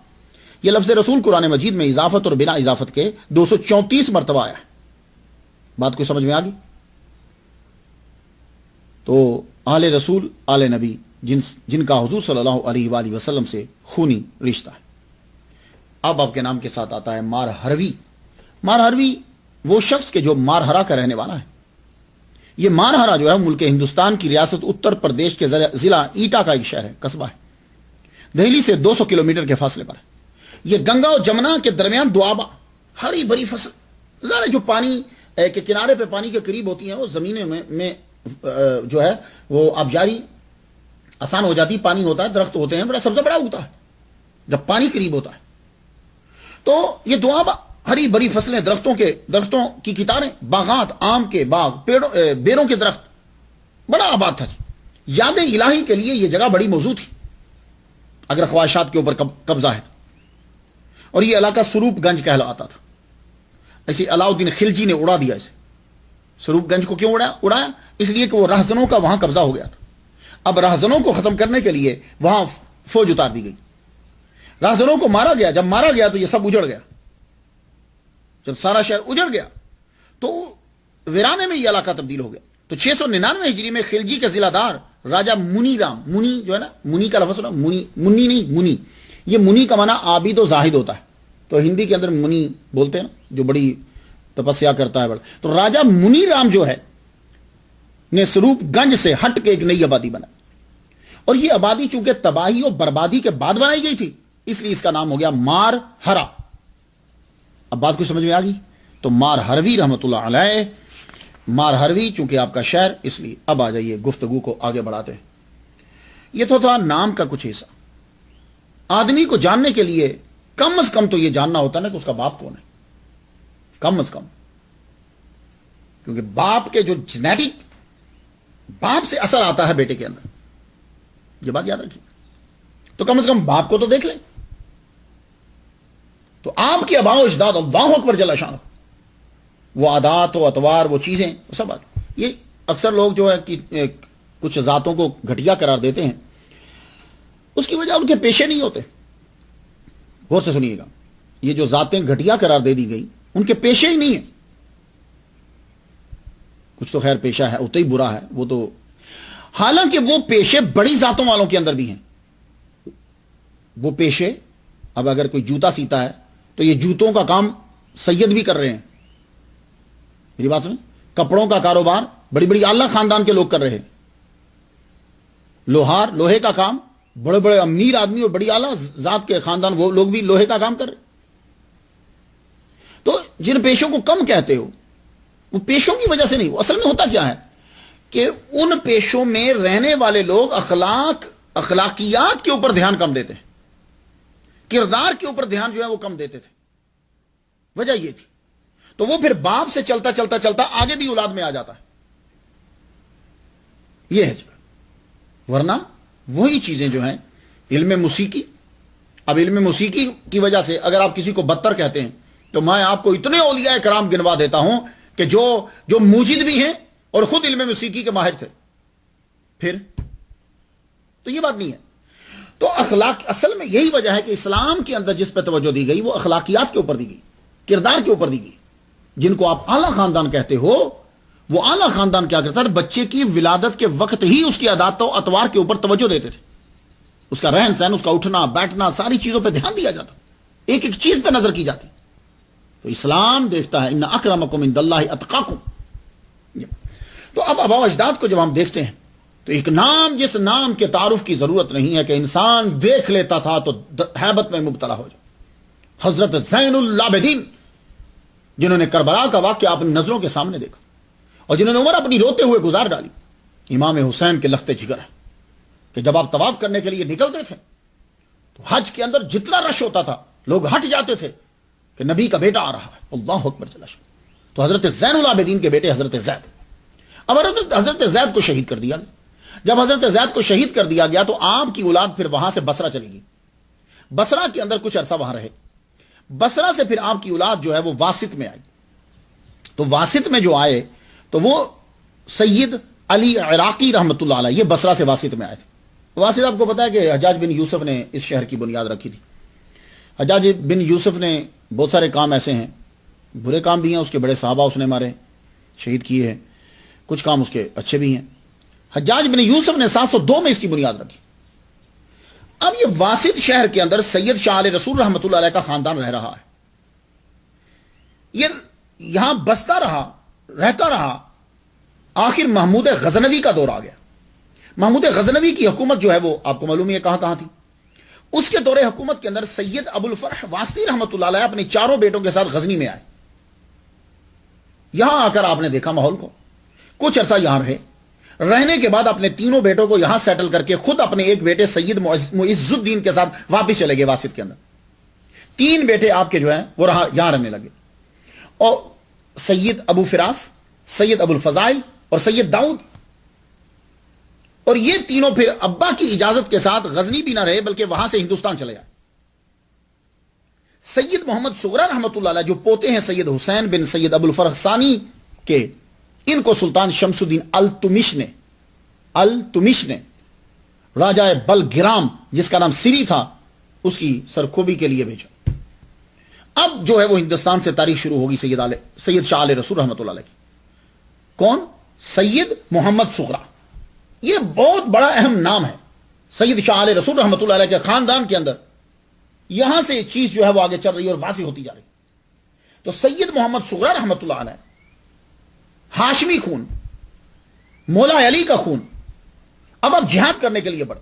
یہ لفظ رسول قرآن مجید میں اضافت اور بنا اضافت کے 234 مرتبہ آیا ہے. بات کو سمجھ میں آ گئی؟ تو آل رسول آل نبی جن کا حضور صلی اللہ علیہ وآلہ وسلم سے خونی رشتہ ہے. اب آپ کے نام کے ساتھ آتا ہے مار ہروی. مار ہروی وہ شخص کے جو مارہرا کا رہنے والا ہے. یہ مارہرا جو ہے ملک ہندوستان کی ریاست اتر پردیش کے ضلع ایٹا کا ایک شہر ہے, قصبہ ہے. دہلی سے 200 کلومیٹر کے فاصلے پر ہے. یہ گنگا اور جمنا کے درمیان دوآبا ہری بھری فصل, ذرا جو پانی کے کنارے پہ پانی کے قریب ہوتی ہیں وہ زمینیں میں جو ہے وہ آبیاری آسان ہو جاتی, پانی ہوتا ہے, درخت ہوتے ہیں, بڑا سبزہ بڑا اگتا ہے جب پانی قریب ہوتا ہے. تو یہ دوآبا ہری بھری فصلیں, درختوں کی کتاریں, باغات, آم کے باغ, بیروں کے درخت, بڑا آباد تھا. یاد الہی کے لیے یہ جگہ بڑی موزوں تھی اگر خواہشات کے اوپر قبضہ ہے. اور یہ علاقہ سروپ گنج کہلاتا تھا. ایسے علاؤدین خلجی نے اڑا دیا اسے. سروپ گنج کو کیوں اڑایا؟ اس لیے کہ وہ رہزنوں کا وہاں قبضہ ہو گیا تھا. اب رہزنوں کو ختم کرنے کے لیے وہاں فوج اتار دی گئی. رہزنوں کو مارا گیا. جب مارا گیا تو یہ سب اجڑ گیا. جب سارا شہر اجڑ گیا تو ویرانے میں یہ علاقہ تبدیل ہو گیا. تو 699 ہجری میں خلجی کے ضلع دار راجہ منی رام, منی جو ہے نا, منی کا لفظ منی نہیں, منی, یہ منی کا معنی عابد و زاہد ہوتا ہے. تو ہندی کے اندر منی بولتے ہیں نا, جو بڑی تپسیا کرتا ہے. بڑا تو راجہ منی رام جو ہے نے سروپ گنج سے ہٹ کے ایک نئی آبادی بنائی. اور یہ آبادی چونکہ تباہی اور بربادی کے بعد بنائی گئی تھی, اس لیے اس کا نام ہو گیا مار ہرا. اب بات کو سمجھ میں آ گئی؟ تو مار ہروی رحمت اللہ علیہ, مار ہروی چونکہ آپ کا شہر, اس لیے. اب آ جائیے گفتگو کو آگے بڑھاتے ہیں. یہ تو تھا نام کا کچھ حصہ. آدمی کو جاننے کے لیے کم از کم تو یہ جاننا ہوتا نا کہ اس کا باپ کون ہے, کم از کم. کیونکہ باپ کے جو جینیٹک, باپ سے اثر آتا ہے بیٹے کے اندر, یہ بات یاد رکھیے. تو کم از کم باپ کو تو دیکھ لیں. تو آپ کی آباء و اجداد, اللہ اکبر جل شانہ, وہ عادات و اطوار, وہ چیزیں, وہ سب بات. یہ اکثر لوگ جو ہے کہ کچھ ذاتوں کو گھٹیا قرار دیتے ہیں, اس کی وجہ ان کے پیشے نہیں ہوتے. غور سے سنیے گا, یہ جو ذاتیں گھٹیا قرار دے دی گئی ان کے پیشے ہی نہیں ہیں. کچھ تو خیر پیشہ ہے, اتنا ہی برا ہے وہ تو, حالانکہ وہ پیشے بڑی ذاتوں والوں کے اندر بھی ہیں. وہ پیشے, اب اگر کوئی جوتا سیتا ہے تو یہ جوتوں کا کام سید بھی کر رہے ہیں. میری بات سنیں, کپڑوں کا کاروبار بڑی بڑی اعلیٰ خاندان کے لوگ کر رہے ہیں. لوہار, لوہے کا کام بڑے بڑے امیر آدمی اور بڑی اعلیٰ ذات کے خاندان, وہ لوگ بھی لوہے کا کام کر رہے. تو جن پیشوں کو کم کہتے ہو, وہ پیشوں کی وجہ سے نہیں, وہ اصل میں ہوتا کیا ہے کہ ان پیشوں میں رہنے والے لوگ اخلاقیات کے اوپر دھیان کم دیتے ہیں, کردار کے اوپر دھیان جو ہے وہ کم دیتے تھے. وجہ یہ تھی. تو وہ پھر باپ سے چلتا چلتا چلتا آگے بھی اولاد میں آ جاتا ہے. یہ ہے. ورنہ وہی چیزیں جو ہیں, علم موسیقی. اب علم موسیقی کی وجہ سے اگر آپ کسی کو بدتر کہتے ہیں تو میں آپ کو اتنے اولیاء کرام گنوا دیتا ہوں کہ جو موجد بھی ہیں اور خود علم موسیقی کے ماہر تھے. پھر تو یہ بات نہیں ہے. تو اخلاق, اصل میں یہی وجہ ہے کہ اسلام کے اندر جس پہ توجہ دی گئی وہ اخلاقیات کے اوپر دی گئی, کردار کے اوپر دی گئی. جن کو آپ اعلیٰ خاندان کہتے ہو, وہ اعلیٰ خاندان کیا کرتا ہے, بچے کی ولادت کے وقت ہی اس کی عادات و اطوار کے اوپر توجہ دیتے تھے. اس کا رہن سہن, اس کا اٹھنا بیٹھنا, ساری چیزوں پہ دھیان دیا جاتا, ایک ایک چیز پہ نظر کی جاتی. تو اسلام دیکھتا ہے ان اکرمکم عند اللہ اتقاکم. تو اب آباء و اجداد کو جب ہم دیکھتے ہیں تو ایک نام, جس نام کے تعارف کی ضرورت نہیں ہے کہ انسان دیکھ لیتا تھا تو ہیبت میں مبتلا ہو جائے. حضرت زین العابدین, جنہوں نے کربلا کا واقعہ اپنی نظروں کے سامنے دیکھا اور جنہوں نے عمر اپنی روتے ہوئے گزار ڈالی. امام حسین کے لخت جگر ہے. کہ جب آپ طواف کرنے کے لیے نکلتے تھے تو حج کے اندر جتنا رش ہوتا تھا لوگ ہٹ جاتے تھے کہ نبی کا بیٹا آ رہا ہے، اللہ اکبر چلا شو. تو حضرت زین العابدین کے بیٹے حضرت زید، اب حضرت زید کو شہید کر دیا گیا. جب حضرت زید کو شہید کر دیا گیا تو آپ کی اولاد پھر وہاں سے بصرہ چلی گئی. بصرہ کے اندر کچھ عرصہ وہاں رہے. بصرہ سے پھر آپ کی اولاد جو ہے وہ واسط میں آئی. تو واسط میں جو آئے تو وہ سید علی عراقی رحمۃ اللہ علیہ، یہ بصرہ سے واسط میں آئے تھے. واسط آپ کو پتا ہے کہ حجاج بن یوسف نے اس شہر کی بنیاد رکھی تھی. حجاج بن یوسف نے بہت سارے کام ایسے ہیں، برے کام بھی ہیں، اس کے بڑے صحابہ اس نے مارے شہید کیے ہیں، کچھ کام اس کے اچھے بھی ہیں. حجاج بن یوسف نے 702 میں اس کی بنیاد رکھی. اب یہ واسط شہر کے اندر سید شاہ علیہ رسول رحمۃ اللہ علیہ کا خاندان رہ رہا ہے. یہ یہاں بستا رہا، رہتا رہا. آخر محمود غزنوی کا دور آ گیا. محمود غزنوی کی حکومت جو ہے وہ آپ کو معلوم ہے کہاں تھی. اس کے دور حکومت کے اندر سید ابو الفرح واسطی رحمۃ اللہ علیہ اپنے چاروں بیٹوں کے ساتھ غزنی میں آئے. یہاں آ کر آپ نے دیکھا ماحول کو، کچھ عرصہ یہاں رہے. رہنے کے بعد اپنے تینوں بیٹوں کو یہاں سیٹل کر کے خود اپنے ایک بیٹے سید معز الدین کے ساتھ واپس چلے گئے واسط کے اندر. 3 بیٹے آپ کے جو ہیں وہ یہاں رہنے لگے. اور سید ابو فراس، سید ابو الفضائل اور سید داؤد. اور یہ تینوں پھر ابا کی اجازت کے ساتھ غزنی بھی نہ رہے بلکہ وہاں سے ہندوستان چلے آئے. سید محمد صغرا رحمۃ اللہ علیہ جو پوتے ہیں سید حسین بن سید ابو الفرح ثانی کے، ان کو سلطان شمس الدین التمش نے راجہ بلگرام جس کا نام سری تھا اس کی سرکوبی کے لیے بھیجا. اب جو ہے وہ ہندوستان سے تاریخ شروع ہوگی سید شاہ علیہ رسول رحمۃ اللہ علیہ کی. کون؟ سید محمد صغرا. یہ بہت بڑا اہم نام ہے. سید شاہ علیہ رسول رحمۃ اللہ علیہ کے خاندان کے اندر یہاں سے چیز جو ہے وہ آگے چل رہی ہے اور واضح ہوتی جا رہی. تو سید محمد صغرا رحمۃ اللہ علیہ ہاشمی خون، مولا علی کا خون. اب آپ جہاد کرنے کے لیے بڑھے.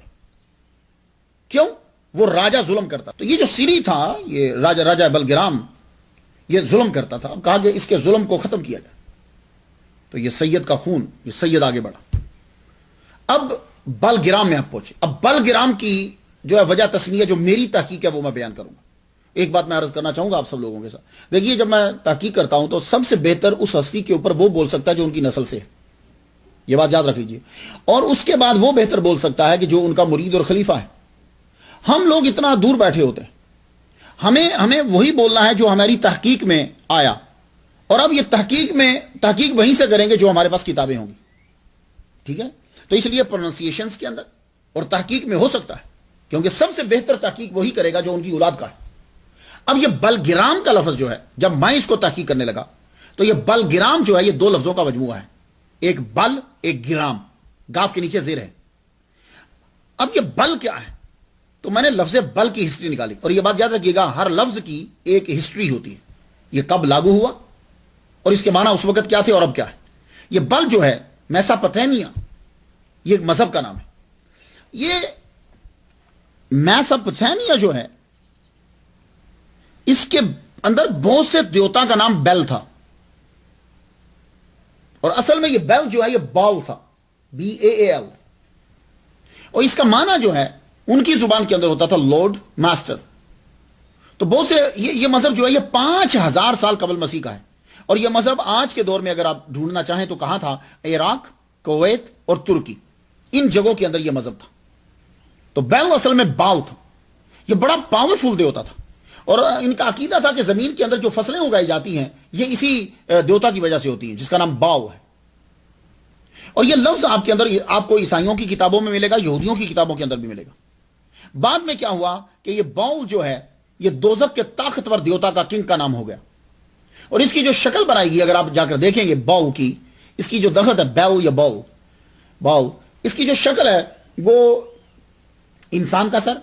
کیوں؟ وہ راجہ ظلم کرتا. تو یہ جو سری تھا، یہ راجہ بلگرام، یہ ظلم کرتا تھا. اب کہا کہ اس کے ظلم کو ختم کیا جائے. تو یہ سید کا خون، یہ سید آگے بڑھا. اب بلگرام میں آپ پہنچے. اب بلگرام کی جو ہے وجہ تسمیہ جو میری تحقیق ہے وہ میں بیان کروں گا. ایک بات میں عرض کرنا چاہوں گا آپ سب لوگوں کے ساتھ. دیکھیے جب میں تحقیق کرتا ہوں تو سب سے بہتر اس ہستی کے اوپر وہ بول سکتا ہے جو ان کی نسل سے ہے. یہ بات یاد رکھ لیجیے. اور اس کے بعد وہ بہتر بول سکتا ہے کہ جو ان کا مرید اور خلیفہ ہے. ہم لوگ اتنا دور بیٹھے ہوتے ہیں، ہمیں وہی بولنا ہے جو ہماری تحقیق میں آیا. اور اب یہ تحقیق وہیں سے کریں گے جو ہمارے پاس کتابیں ہوں گی. ٹھیک ہے؟ تو اس لیے پروننسیشنز کے اندر اور تحقیق میں ہو سکتا ہے، کیونکہ سب سے بہتر تحقیق وہی کرے گا جو ان کی اولاد کا ہے. اب یہ بلگرام کا لفظ جو ہے، جب میں اس کو تحقیق کرنے لگا تو یہ بلگرام جو ہے یہ 2 لفظوں کا مجموعہ ہے. ایک بل، ایک گرام، گاف کے نیچے زیر ہے. اب یہ بل کیا ہے؟ تو میں نے لفظ بل کی ہسٹری نکالی. اور یہ بات یاد رکھیے گا، ہر لفظ کی ایک ہسٹری ہوتی ہے. یہ کب لاگو ہوا اور اس کے معنی اس وقت کیا تھے اور اب کیا ہے. یہ بل جو ہے میساپوٹیمیا، یہ ایک مذہب کا نام ہے. یہ میساپوٹیمیا جو ہے اس کے اندر بہت سے دیوتا کا نام بیل تھا. اور اصل میں یہ بیل جو ہے یہ بال تھا، BAAL. اور اس کا معنی جو ہے ان کی زبان کے اندر ہوتا تھا لارڈ، ماسٹر. تو بہت سے یہ مذہب جو ہے یہ 5000 سال قبل مسیح کا ہے. اور یہ مذہب آج کے دور میں اگر آپ ڈھونڈنا چاہیں تو کہاں تھا؟ عراق، کویت اور ترکی، ان جگہوں کے اندر یہ مذہب تھا. تو بیل اصل میں بال تھا. یہ بڑا پاورفل دیوتا تھا. اور ان کا عقیدہ تھا کہ زمین کے اندر جو فصلیں اگائی جاتی ہیں یہ اسی دیوتا کی وجہ سے ہوتی ہیں جس کا نام باؤ ہے. اور یہ لفظ آپ کے اندر آپ کو عیسائیوں کی کتابوں میں ملے گا، یہودیوں کی کتابوں کے اندر بھی ملے گا. بعد میں کیا ہوا کہ یہ باؤ جو ہے یہ دوزخ کے طاقتور دیوتا کا کنگ کا نام ہو گیا. اور اس کی جو شکل بنائی گئی اگر آپ جا کر دیکھیں گے باؤ کی، اس کی جو دخت ہے بیل یا باؤ، اس کی جو شکل ہے وہ انسان کا سر،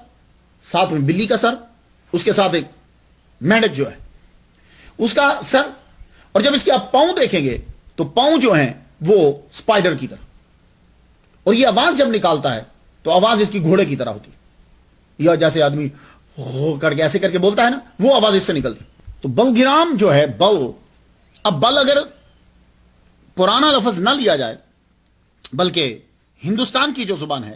ساتھ میں بلی کا سر، اس کے ساتھ ایک مینڈک جو ہے اس کا سر. اور جب اس کے آپ پاؤں دیکھیں گے تو پاؤں جو ہیں وہ سپائڈر کی طرح. اور یہ آواز جب نکالتا ہے تو آواز اس کی گھوڑے کی طرح ہوتی ہے، یا جیسے آدمی ہو کر کے ایسے کر کے بولتا ہے نا، وہ آواز اس سے نکلتی. تو بلگرام جو ہے بل، اب بل اگر پرانا لفظ نہ لیا جائے بلکہ ہندوستان کی جو زبان ہے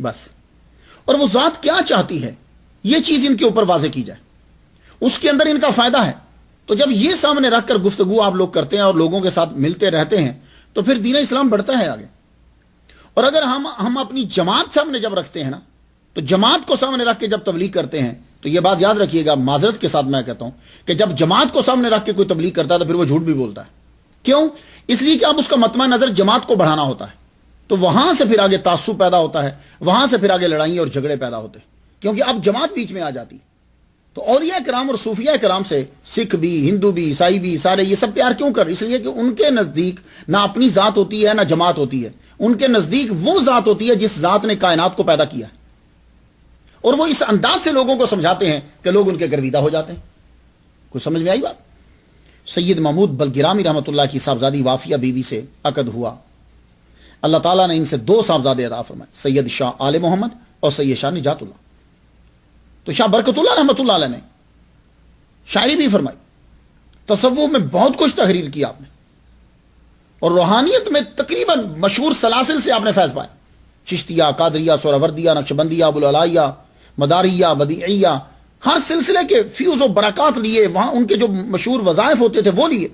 بس. اور وہ ذات کیا چاہتی ہے یہ چیز ان کے اوپر واضح کی جائے, اس کے اندر ان کا فائدہ ہے. تو جب یہ سامنے رکھ کر گفتگو آپ لوگ کرتے ہیں اور لوگوں کے ساتھ ملتے رہتے ہیں تو پھر دین اسلام بڑھتا ہے آگے. اور اگر ہم اپنی جماعت سامنے جب رکھتے ہیں نا, تو جماعت کو سامنے رکھ کے جب تبلیغ کرتے ہیں تو یہ بات یاد رکھیے گا, معذرت کے ساتھ میں کہتا ہوں کہ جب جماعت کو سامنے رکھ کے کوئی تبلیغ کرتا ہے تو پھر وہ جھوٹ بھی بولتا ہے. کیوں؟ اس لیے کہ اب اس کا مطمع نظر جماعت کو بڑھانا ہوتا ہے, تو وہاں سے پھر آگے تعصب پیدا ہوتا ہے, وہاں سے پھر آگے لڑائیاں اور جھگڑے پیدا ہوتے ہیں, کیونکہ اب جماعت بیچ میں آ جاتی. تو اولیاء کرام اور صوفیاء کرام سے سکھ بھی, ہندو بھی, عیسائی بھی, سارے یہ سب پیار کیوں کر؟ اس لیے کہ ان کے نزدیک نہ اپنی ذات ہوتی ہے نہ جماعت ہوتی ہے, ان کے نزدیک وہ ذات ہوتی ہے جس ذات نے کائنات کو پیدا کیا ہے. اور وہ اس انداز سے لوگوں کو سمجھاتے ہیں کہ لوگ ان کے گرویدہ ہو جاتے ہیں. کچھ سمجھ میں آئی بات؟ سید محمود بلگرامی رحمۃ اللہ کی صاحبزادی وافیہ بی بی سے عقد ہوا. اللہ تعالیٰ نے ان سے 2 صاحبزادے عطا فرمائے, سید شاہ آل محمد اور سید شاہ نجات اللہ. تو شاہ برکت اللہ رحمۃ اللہ علیہ نے شاعری بھی فرمائی, تصوف میں بہت کچھ تحریر کیا آپ نے, اور روحانیت میں تقریباً مشہور سلاسل سے آپ نے فیض پایا. چشتیہ, قادریہ, سہروردیہ, نقشبندیہ, ابوالعلائیہ, مداریہ, بدیعیہ, ہر سلسلے کے فیوز و برکات لیے, وہاں ان کے جو مشہور وظائف ہوتے تھے وہ لیے.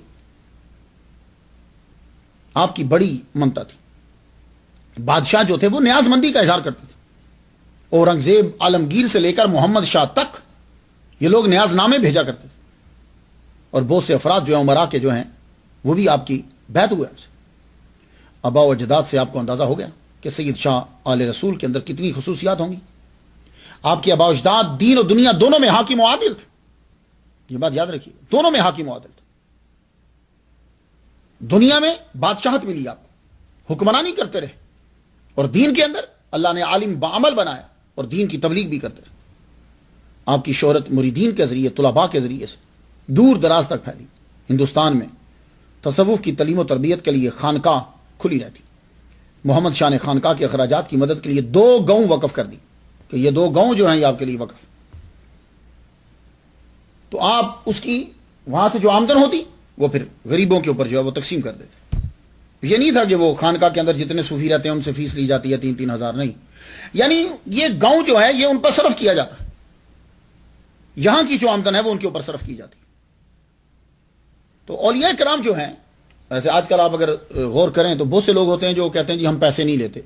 آپ کی بڑی ممتا تھی. بادشاہ جو تھے وہ نیاز مندی کا اظہار کرتے تھے. اورنگزیب, عالمگیر سے لے کر محمد شاہ تک یہ لوگ نیاز نامے بھیجا کرتے تھے. اور بہت سے افراد جو ہیں عمرا کے جو ہیں وہ بھی آپ کی بیعت ہوئے آپ سے. آبا و اجداد سے آپ کو اندازہ ہو گیا کہ سید شاہ آل رسول کے اندر کتنی خصوصیات ہوں گی. آپ کے آبا و اجداد دین اور دنیا دونوں میں حاکم و عادل تھے. یہ بات یاد رکھیے, دونوں میں حاکم و عادل تھے. دنیا میں بادشاہت ملی آپ کو, حکمرانی کرتے رہے, اور دین کے اندر اللہ نے عالم بعمل بنایا اور دین کی تبلیغ بھی کرتے رہے. آپ کی شہرت مریدین کے ذریعے, طلباء کے ذریعے سے دور دراز تک پھیلی. ہندوستان میں تصوف کی تعلیم و تربیت کے لیے خانقاہ کھلی رہتی. محمد شاہ نے خانقاہ کے اخراجات کی مدد کے لیے 2 گاؤں وقف کر دی کہ یہ 2 گاؤں جو ہیں یہ آپ کے لیے وقف. تو آپ اس کی وہاں سے جو آمدن ہوتی وہ پھر غریبوں کے اوپر جو ہے وہ تقسیم کر دیتے. یہ نہیں تھا کہ وہ خانقاہ کے اندر جتنے صوفی رہتے ہیں ان سے فیس لی جاتی ہے 3-3 ہزار, نہیں. یعنی یہ گاؤں جو ہے یہ ان پر صرف کیا جاتا ہے, یہاں کی جو آمدن ہے وہ ان کے اوپر صرف کی جاتی. تو اولیاء کرام جو ہیں, ایسے آج کل آپ اگر غور کریں تو بہت سے لوگ ہوتے ہیں جو کہتے ہیں جی ہم پیسے نہیں لیتے,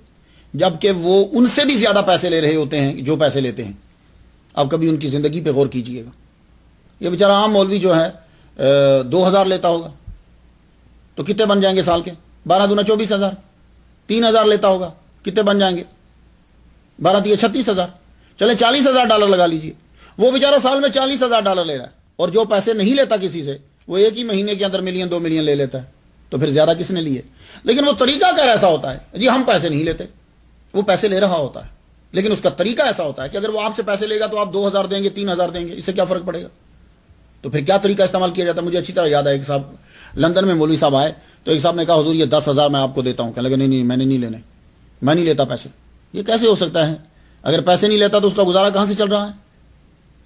جبکہ وہ ان سے بھی زیادہ پیسے لے رہے ہوتے ہیں جو پیسے لیتے ہیں. آپ کبھی ان کی زندگی پہ غور کیجئے گا. یہ بیچارہ عام مولوی جو ہے 2000 لیتا ہوگا تو کتنے بن جائیں گے سال کے؟ 12 دونا 24,000. 3000 لیتا ہوگا کتنے بن جائیں گے؟ 12 تیا 36,000. چلے $40,000 لگا لیجئے. وہ بیچارہ سال میں $40,000 لے رہا ہے, اور جو پیسے نہیں لیتا کسی سے وہ ایک ہی مہینے کے اندر 1-2 ملین لے لیتا ہے. تو پھر زیادہ کس نے لیے؟ لیکن وہ طریقہ کار ایسا ہوتا ہے جی ہم پیسے نہیں لیتے, وہ پیسے لے رہا ہوتا ہے لیکن اس کا طریقہ ایسا ہوتا ہے کہ اگر وہ آپ سے پیسے لے گا تو آپ 2000 دیں گے, 3000 دیں گے, اس سے کیا فرق پڑے گا؟ تو پھر کیا طریقہ استعمال کیا جاتا ہے؟ مجھے اچھی طرح یاد ہے, ایک صاحب لندن میں مولوی صاحب آئے تو ایک صاحب نے کہا حضور یہ 10,000 میں آپ کو دیتا ہوں. کہنے لگے نہیں میں نے نہیں لینے, میں نہیں لیتا پیسے. یہ کیسے ہو سکتا ہے؟ اگر پیسے نہیں لیتا تو اس کا گزارا کہاں سے چل رہا ہے؟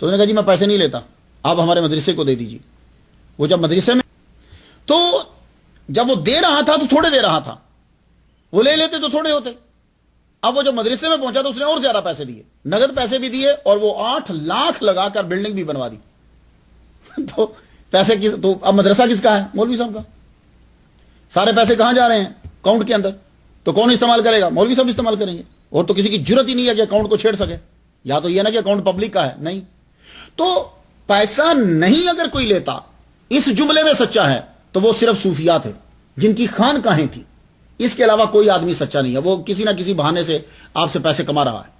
تو انہوں نے کہا جی میں پیسے نہیں لیتا, آپ ہمارے مدرسے کو دے دیجیے. وہ جب مدرسے میں تو جب وہ دے رہا تھا تو تھوڑے دے رہا تھا, وہ لے لیتے تو تھوڑے ہوتے. اب وہ جب مدرسے میں پہنچا تو اس نے اور زیادہ پیسے دیے, نقد پیسے بھی دیے, اور وہ 8 لاکھ لگا کر بلڈنگ بھی بنوا دی. تو پیسے تو اب مدرسہ کس کا ہے؟ مولوی صاحب کا. سارے پیسے کہاں جا رہے ہیں؟ اکاؤنٹ کے اندر. تو کون استعمال کرے گا؟ مولوی صاحب استعمال کریں گے. اور تو کسی کی جرت ہی نہیں ہے کہ اکاؤنٹ کو چھیڑ سکے. یا تو یہ نا کہ اکاؤنٹ پبلک کا ہے, نہیں. تو پیسہ نہیں اگر کوئی لیتا اس جملے میں سچا ہے تو وہ صرف صوفیات ہے جن کی خانقاہیں تھیں. اس کے علاوہ کوئی آدمی سچا نہیں ہے. وہ کسی نہ کسی بہانے سے آپ سے پیسے کما رہا ہے,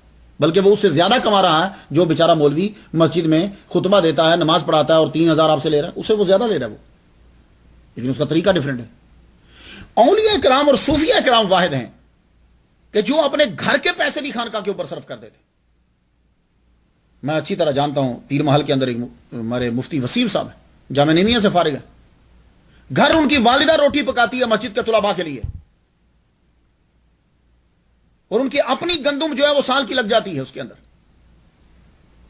بلکہ وہ اس سے زیادہ کما رہا ہے جو بیچارہ مولوی مسجد میں خطبہ دیتا ہے, نماز پڑھاتا ہے اور 3000 آپ سے لے رہا ہے, اس سے وہ زیادہ لے رہا ہے وہ, لیکن اس کا طریقہ ڈیفرنٹ ہے. اولیاء کرام اور صوفیاء کرام واحد ہیں کہ جو اپنے گھر کے پیسے بھی خانقاہ کے اوپر صرف کر دیتے. میں اچھی طرح جانتا ہوں پیر محل کے اندر ایک ہمارے مفتی وسیم صاحب ہیں, جامعہ نعیمیہ سے فارغ ہے. گھر ان کی والدہ روٹی پکاتی ہے مسجد کے طلباء کے لیے, اور ان کی اپنی گندم جو ہے وہ سال کی لگ جاتی ہے اس کے اندر.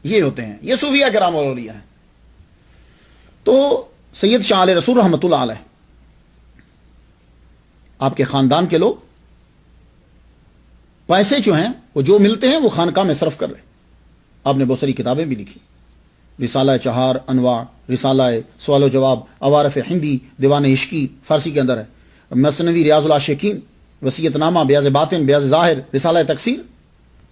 یہ ہوتے ہیں, یہ صوفیاء کرام اور اولیاء ہیں. تو سید شاہ علیہ رسول رحمۃ اللہ علیہ, آپ کے خاندان کے لوگ پیسے جو ہیں وہ جو ملتے ہیں وہ خانقاہ میں صرف کر رہے. آپ نے بہت ساری کتابیں بھی لکھی، رسالہ چہار انواع، رسالہ سوال و جواب، عوارف ہندی، دیوان عشقی فارسی کے اندر ہے، مثنوی ریاض العاشقین، وصیت نامہ، بیاض باطن، بیاض ظاہر، رسالہ تکسیر.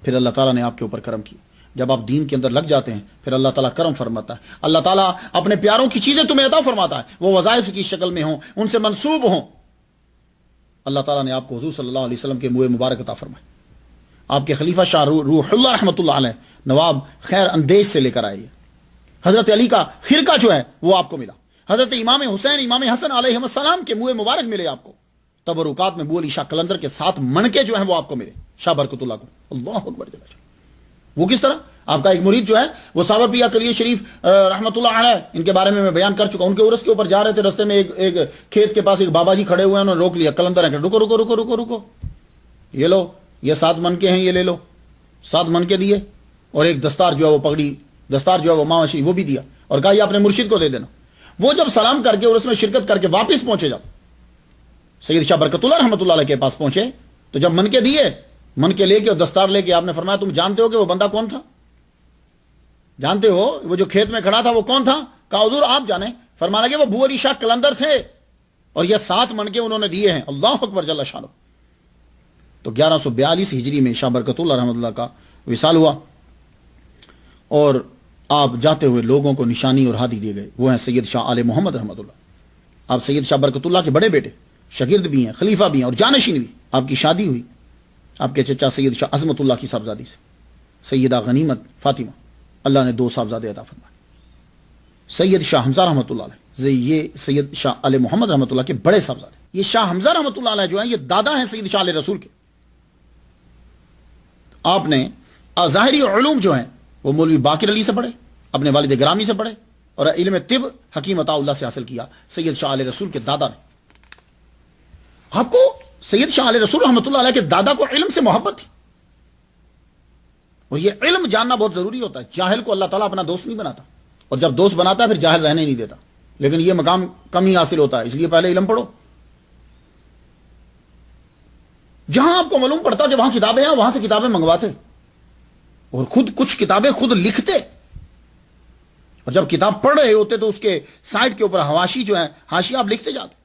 پھر اللہ تعالیٰ نے آپ کے اوپر کرم کی. جب آپ دین کے اندر لگ جاتے ہیں پھر اللہ تعالیٰ کرم فرماتا ہے. اللہ تعالیٰ اپنے پیاروں کی چیزیں تمہیں عطا فرماتا ہے، وہ وظائف کی شکل میں ہوں، ان سے منسوب ہوں. اللہ تعالیٰ نے آپ کو حضور صلی اللہ علیہ وسلم کے منہ مبارک عطا فرمائے. آپ کے خلیفہ شاہ روح اللہ رحمۃ اللہ علیہ نواب خیر اندیش سے لے کر آئے. حضرت علی کا خرقہ جو ہے وہ آپ کو ملا. حضرت امام حسین امام حسن علیہ السلام کے منہ مبارک ملے آپ کو. تبرکات میں بو علی شاہ قلندر کے 7 منکے جو ہیں وہ آپ کو ملے شاہ برکت اللہ کو. اللہ اکبر جل جلالہ. وہ کس طرح؟ آپ کا ایک مرید جو ہے وہ ساورپیا کلیل شریف رحمۃ اللہ علیہ، ان کے بارے میں بیان کر چکا. ان کے عرس کے اوپر جا رہے تھے، رستے میں ایک کھیت کے پاس ایک بابا جی کھڑے ہوئے ہیں، انہوں نے روک لیا. قلندر ہیں، رکو رکو رکو رکو رکو، یہ لو، یہ 7 منکے ہیں، یہ لے لو. 7 منکے دیے اور ایک دستار جو ہے وہ پگڑی، دستار جو ہے وہ ماں شریف وہ بھی دیا اور کہا یہ اپنے مرشد کو دے دینا. وہ جب سلام کر کے اور اس میں شرکت کر کے واپس پہنچے، جب سید شاہ برکت اللہ رحمۃ اللہ علیہ کے پاس پہنچے تو جب منکے دیے، منکے لے کے اور دستار لے کے آپ نے فرمایا تم جانتے ہو کہ وہ بندہ کون تھا؟ جانتے ہو وہ جو کھیت میں کھڑا تھا وہ کون تھا؟ کہا حضور آپ جانے. فرمانا کہ وہ ابو علی شاہ قلندر تھے اور یہ 7 منکے انہوں نے دیے ہیں. اللہ اکبر جل شانہ. تو 1142 ہجری میں شاہ برکت اللہ رحمۃ اللہ کا وصال ہوا اور آپ جاتے ہوئے لوگوں کو نشانی اور ہادی دیے گئے. وہ ہیں سید شاہ آل محمد رحمۃ اللہ. آپ سید شاہ برکت اللہ کے بڑے بیٹے، شاگرد بھی ہیں، خلیفہ بھی ہیں اور جانشین بھی. آپ کی شادی ہوئی آپ کے چچا سید شاہ عظمت اللہ کی صاحبزادی سے، سیدہ غنیمت فاطمہ. اللہ نے 2 صاحبزادے عطا فرمائے. سید شاہ حمزہ رحمۃ اللہ علیہ، یہ سید شاہ آل محمد رحمۃ اللہ کے بڑے صاحبزادے. یہ شاہ حمزہ رحمۃ اللہ علیہ جو ہیں یہ دادا ہیں سید شاہ علیہ رسول کے. آپ نے ظاہری علوم جو ہیں وہ مولوی باقر علی سے پڑھے، اپنے والد گرامی سے پڑھے، اور علم طب حکیم عطا اللہ سے حاصل کیا، سید شاہ علیہ رسول کے دادا نے. آپ کو سید شاہ علیہ رسول رحمۃ اللہ علیہ کے دادا کو علم سے محبت تھی، اور یہ علم جاننا بہت ضروری ہوتا ہے. جاہل کو اللہ تعالیٰ اپنا دوست نہیں بناتا، اور جب دوست بناتا ہے پھر جاہل رہنے نہیں دیتا. لیکن یہ مقام کم ہی حاصل ہوتا ہے، اس لیے پہلے علم پڑھو. جہاں آپ کو معلوم پڑتا کہ وہاں کتابیں ہیں وہاں سے کتابیں منگواتے اور خود کچھ کتابیں خود لکھتے، اور جب کتاب پڑھ رہے ہوتے تو اس کے سائٹ کے اوپر حواشی جو ہے حاشیہ آپ لکھتے جاتے،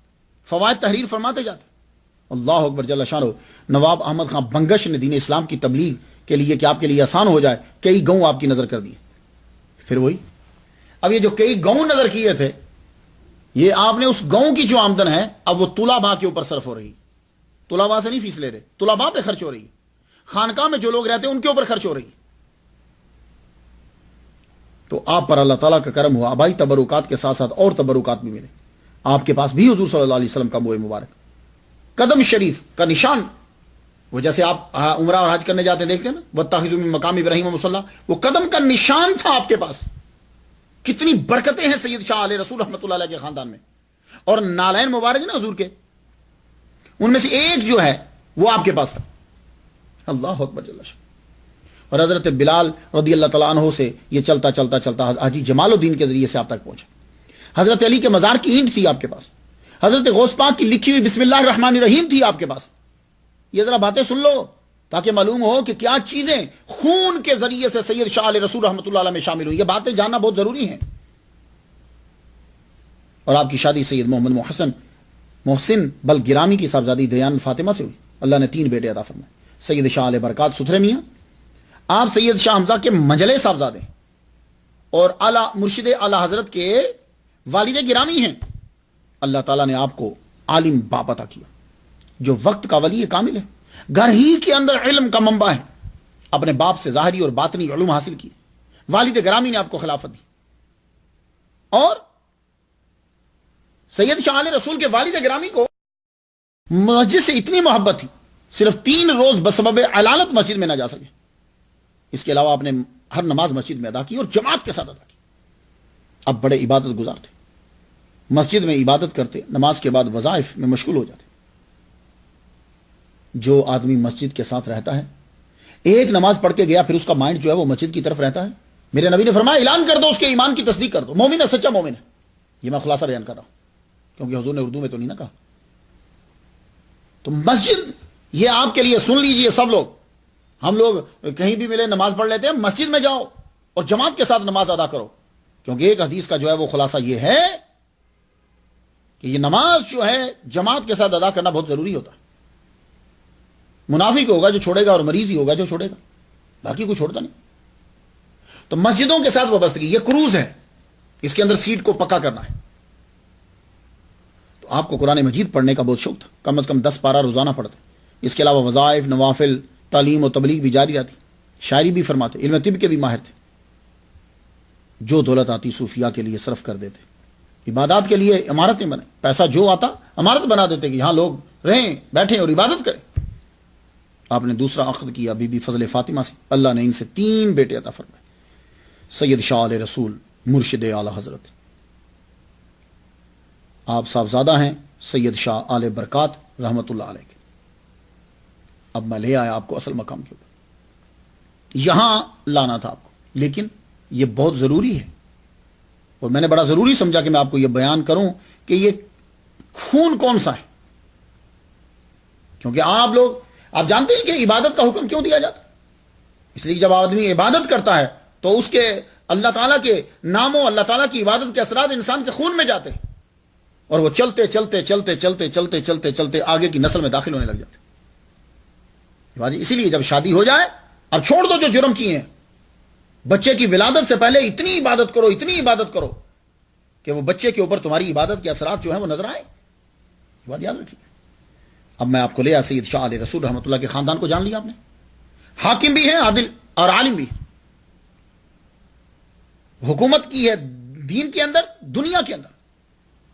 فوائد تحریر فرماتے جاتے. اللہ اکبر جل شانہ. نواب احمد خان بنگش نے دین اسلام کی تبلیغ کے لیے کہ آپ کے لیے آسان ہو جائے کئی گاؤں آپ کی نظر کر دیے. پھر وہی اب یہ جو کئی گاؤں نظر کیے تھے، یہ آپ نے اس گاؤں کی جو آمدن ہے اب وہ طلباء کے اوپر صرف ہو رہی. طلباء سے نہیں فیس لے رہے، طلباء پہ خرچ ہو رہی. خانقاہ میں جو لوگ رہتے ہیں ان کے اوپر خرچ ہو رہی. تو آپ پر اللہ تعالیٰ کا کرم ہوا. آبائی تبرکات کے ساتھ ساتھ اور تبرکات بھی ملے. آپ کے پاس بھی حضور صلی اللہ علیہ وسلم کا منہ مبارک، قدم شریف کا نشان، وہ جیسے آپ عمرہ اور حج کرنے جاتے دیکھتے ہیں نا، وَاتَّخِذُوا مِن مَّقَامِ إِبْرَاهِيمَ مُصَلًّى، وہ قدم کا نشان تھا آپ کے پاس. کتنی برکتیں ہیں سید شاہ علیہ رسول رحمۃ اللہ علیہ کے خاندان میں. اور نالین مبارک نا حضور کے، ان میں سے ایک جو ہے وہ آپ کے پاس تھا. اللہ اکبر جل شانہ. اور حضرت بلال رضی اللہ تعالیٰ عنہ سے یہ چلتا چلتا چلتا حاجی جمال الدین کے ذریعے سے آپ تک پہنچا. حضرت علی کے مزار کی اینٹ تھی آپ کے پاس. حضرت غوث پاک کی لکھی ہوئی بسم اللہ الرحمن الرحیم تھی آپ کے پاس. یہ ذرا باتیں سن لو تاکہ معلوم ہو کہ کیا چیزیں خون کے ذریعے سے سید شاہ علیہ رسول رحمۃ اللہ علیہ میں شامل ہوئی. یہ باتیں جاننا بہت ضروری ہیں. اور آپ کی شادی سید محمد محسن بل گرامی کی صاحبزادی دیان فاطمہ سے ہوئی. اللہ نے 3 بیٹے عطا فرمائے. سید شاہ علیہ برکات ستھرے میاں، آپ سید شاہ حمزہ کے منجلے صاحبزادے اور اعلی مرشد اعلی حضرت کے والد گرامی ہیں. اللہ تعالیٰ نے آپ کو عالم باپ عطا کیا جو وقت کا ولی کامل ہے. گھر ہی کے اندر علم کا منبع ہے. اپنے باپ سے ظاہری اور باطنی علوم حاصل کیے. والد گرامی نے آپ کو خلافت دی. اور سید شاہ علیہ رسول کے والد گرامی کو مسجد سے اتنی محبت تھی صرف 3 روز بسبب علالت مسجد میں نہ جا سکے. اس کے علاوہ آپ نے ہر نماز مسجد میں ادا کی اور جماعت کے ساتھ ادا کی. اب بڑے عبادت گزار تھے، مسجد میں عبادت کرتے، نماز کے بعد وظائف میں مشغول ہو جاتے. جو آدمی مسجد کے ساتھ رہتا ہے، ایک نماز پڑھ کے گیا پھر اس کا مائنڈ جو ہے وہ مسجد کی طرف رہتا ہے. میرے نبی نے فرمایا اعلان کر دو اس کے ایمان کی تصدیق کر دو، مومن ہے، سچا مومن ہے. یہ میں خلاصہ بیان کر رہا ہوں کیونکہ حضور نے اردو میں تو نہیں نہ کہا. تو مسجد یہ آپ کے لیے سن لیجئے سب لوگ، ہم لوگ کہیں بھی ملے نماز پڑھ لیتے ہیں. مسجد میں جاؤ اور جماعت کے ساتھ نماز ادا کرو, کیونکہ ایک حدیث کا جو ہے وہ خلاصہ یہ ہے کہ یہ نماز جو ہے جماعت کے ساتھ ادا کرنا بہت ضروری ہوتا ہے. منافق ہوگا جو چھوڑے گا اور مریض ہی ہوگا جو چھوڑے گا, باقی کوئی چھوڑتا نہیں. تو مسجدوں کے ساتھ وابستگی, یہ کروز ہے, اس کے اندر سیٹ کو پکا کرنا ہے. تو آپ کو قرآن مجید پڑھنے کا بہت شوق تھا, کم از کم 10 پارہ روزانہ پڑھتے. اس کے علاوہ وظائف, نوافل, تعلیم و تبلیغ بھی جاری رہتی. شاعری بھی فرماتے, علم طب کے بھی ماہر تھے. جو دولت آتی صوفیاء کے لیے صرف کر دیتے, عبادات کے لیے عمارتیں بنے, پیسہ جو آتا عمارت بنا دیتے کہ یہاں لوگ رہیں, بیٹھیں اور عبادت کریں. آپ نے دوسرا عقد کیا بی بی فضل فاطمہ سے, اللہ نے ان سے 3 بیٹے عطا فرمائے. سید شاہ علیہ رسول مرشد اعلی حضرت, آپ صاحبزادہ ہیں سید شاہ آل برکات رحمت اللہ علیہ کے. اب میں لے آیا آپ کو اصل مقام کے اوپر, یہاں لانا تھا آپ کو, لیکن یہ بہت ضروری ہے اور میں نے بڑا ضروری سمجھا کہ میں آپ کو یہ بیان کروں کہ یہ خون کون سا ہے. کیونکہ آپ جانتے ہیں کہ عبادت کا حکم کیوں دیا جاتا ہے. اس لیے جب آدمی عبادت کرتا ہے تو اس کے اللہ تعالیٰ کے ناموں, اللہ تعالیٰ کی عبادت کے اثرات انسان کے خون میں جاتے ہیں اور وہ چلتے چلتے چلتے چلتے چلتے چلتے چلتے آگے کی نسل میں داخل ہونے لگ جاتے ہیں. اسی لیے جب شادی ہو جائے, اب چھوڑ دو جو جرم کیے ہیں, بچے کی ولادت سے پہلے اتنی عبادت کرو, اتنی عبادت کرو کہ وہ بچے کے اوپر تمہاری عبادت کے اثرات جو ہیں وہ نظر آئے. یہ بات یاد رکھیے. اب میں آپ کو لے آیا سید شاہ علیہ رسول رحمۃ اللہ کے خاندان کو جان لیا آپ نے. حاکم بھی ہیں, عادل اور عالم بھی. حکومت کی ہے دین کے اندر, دنیا کے اندر.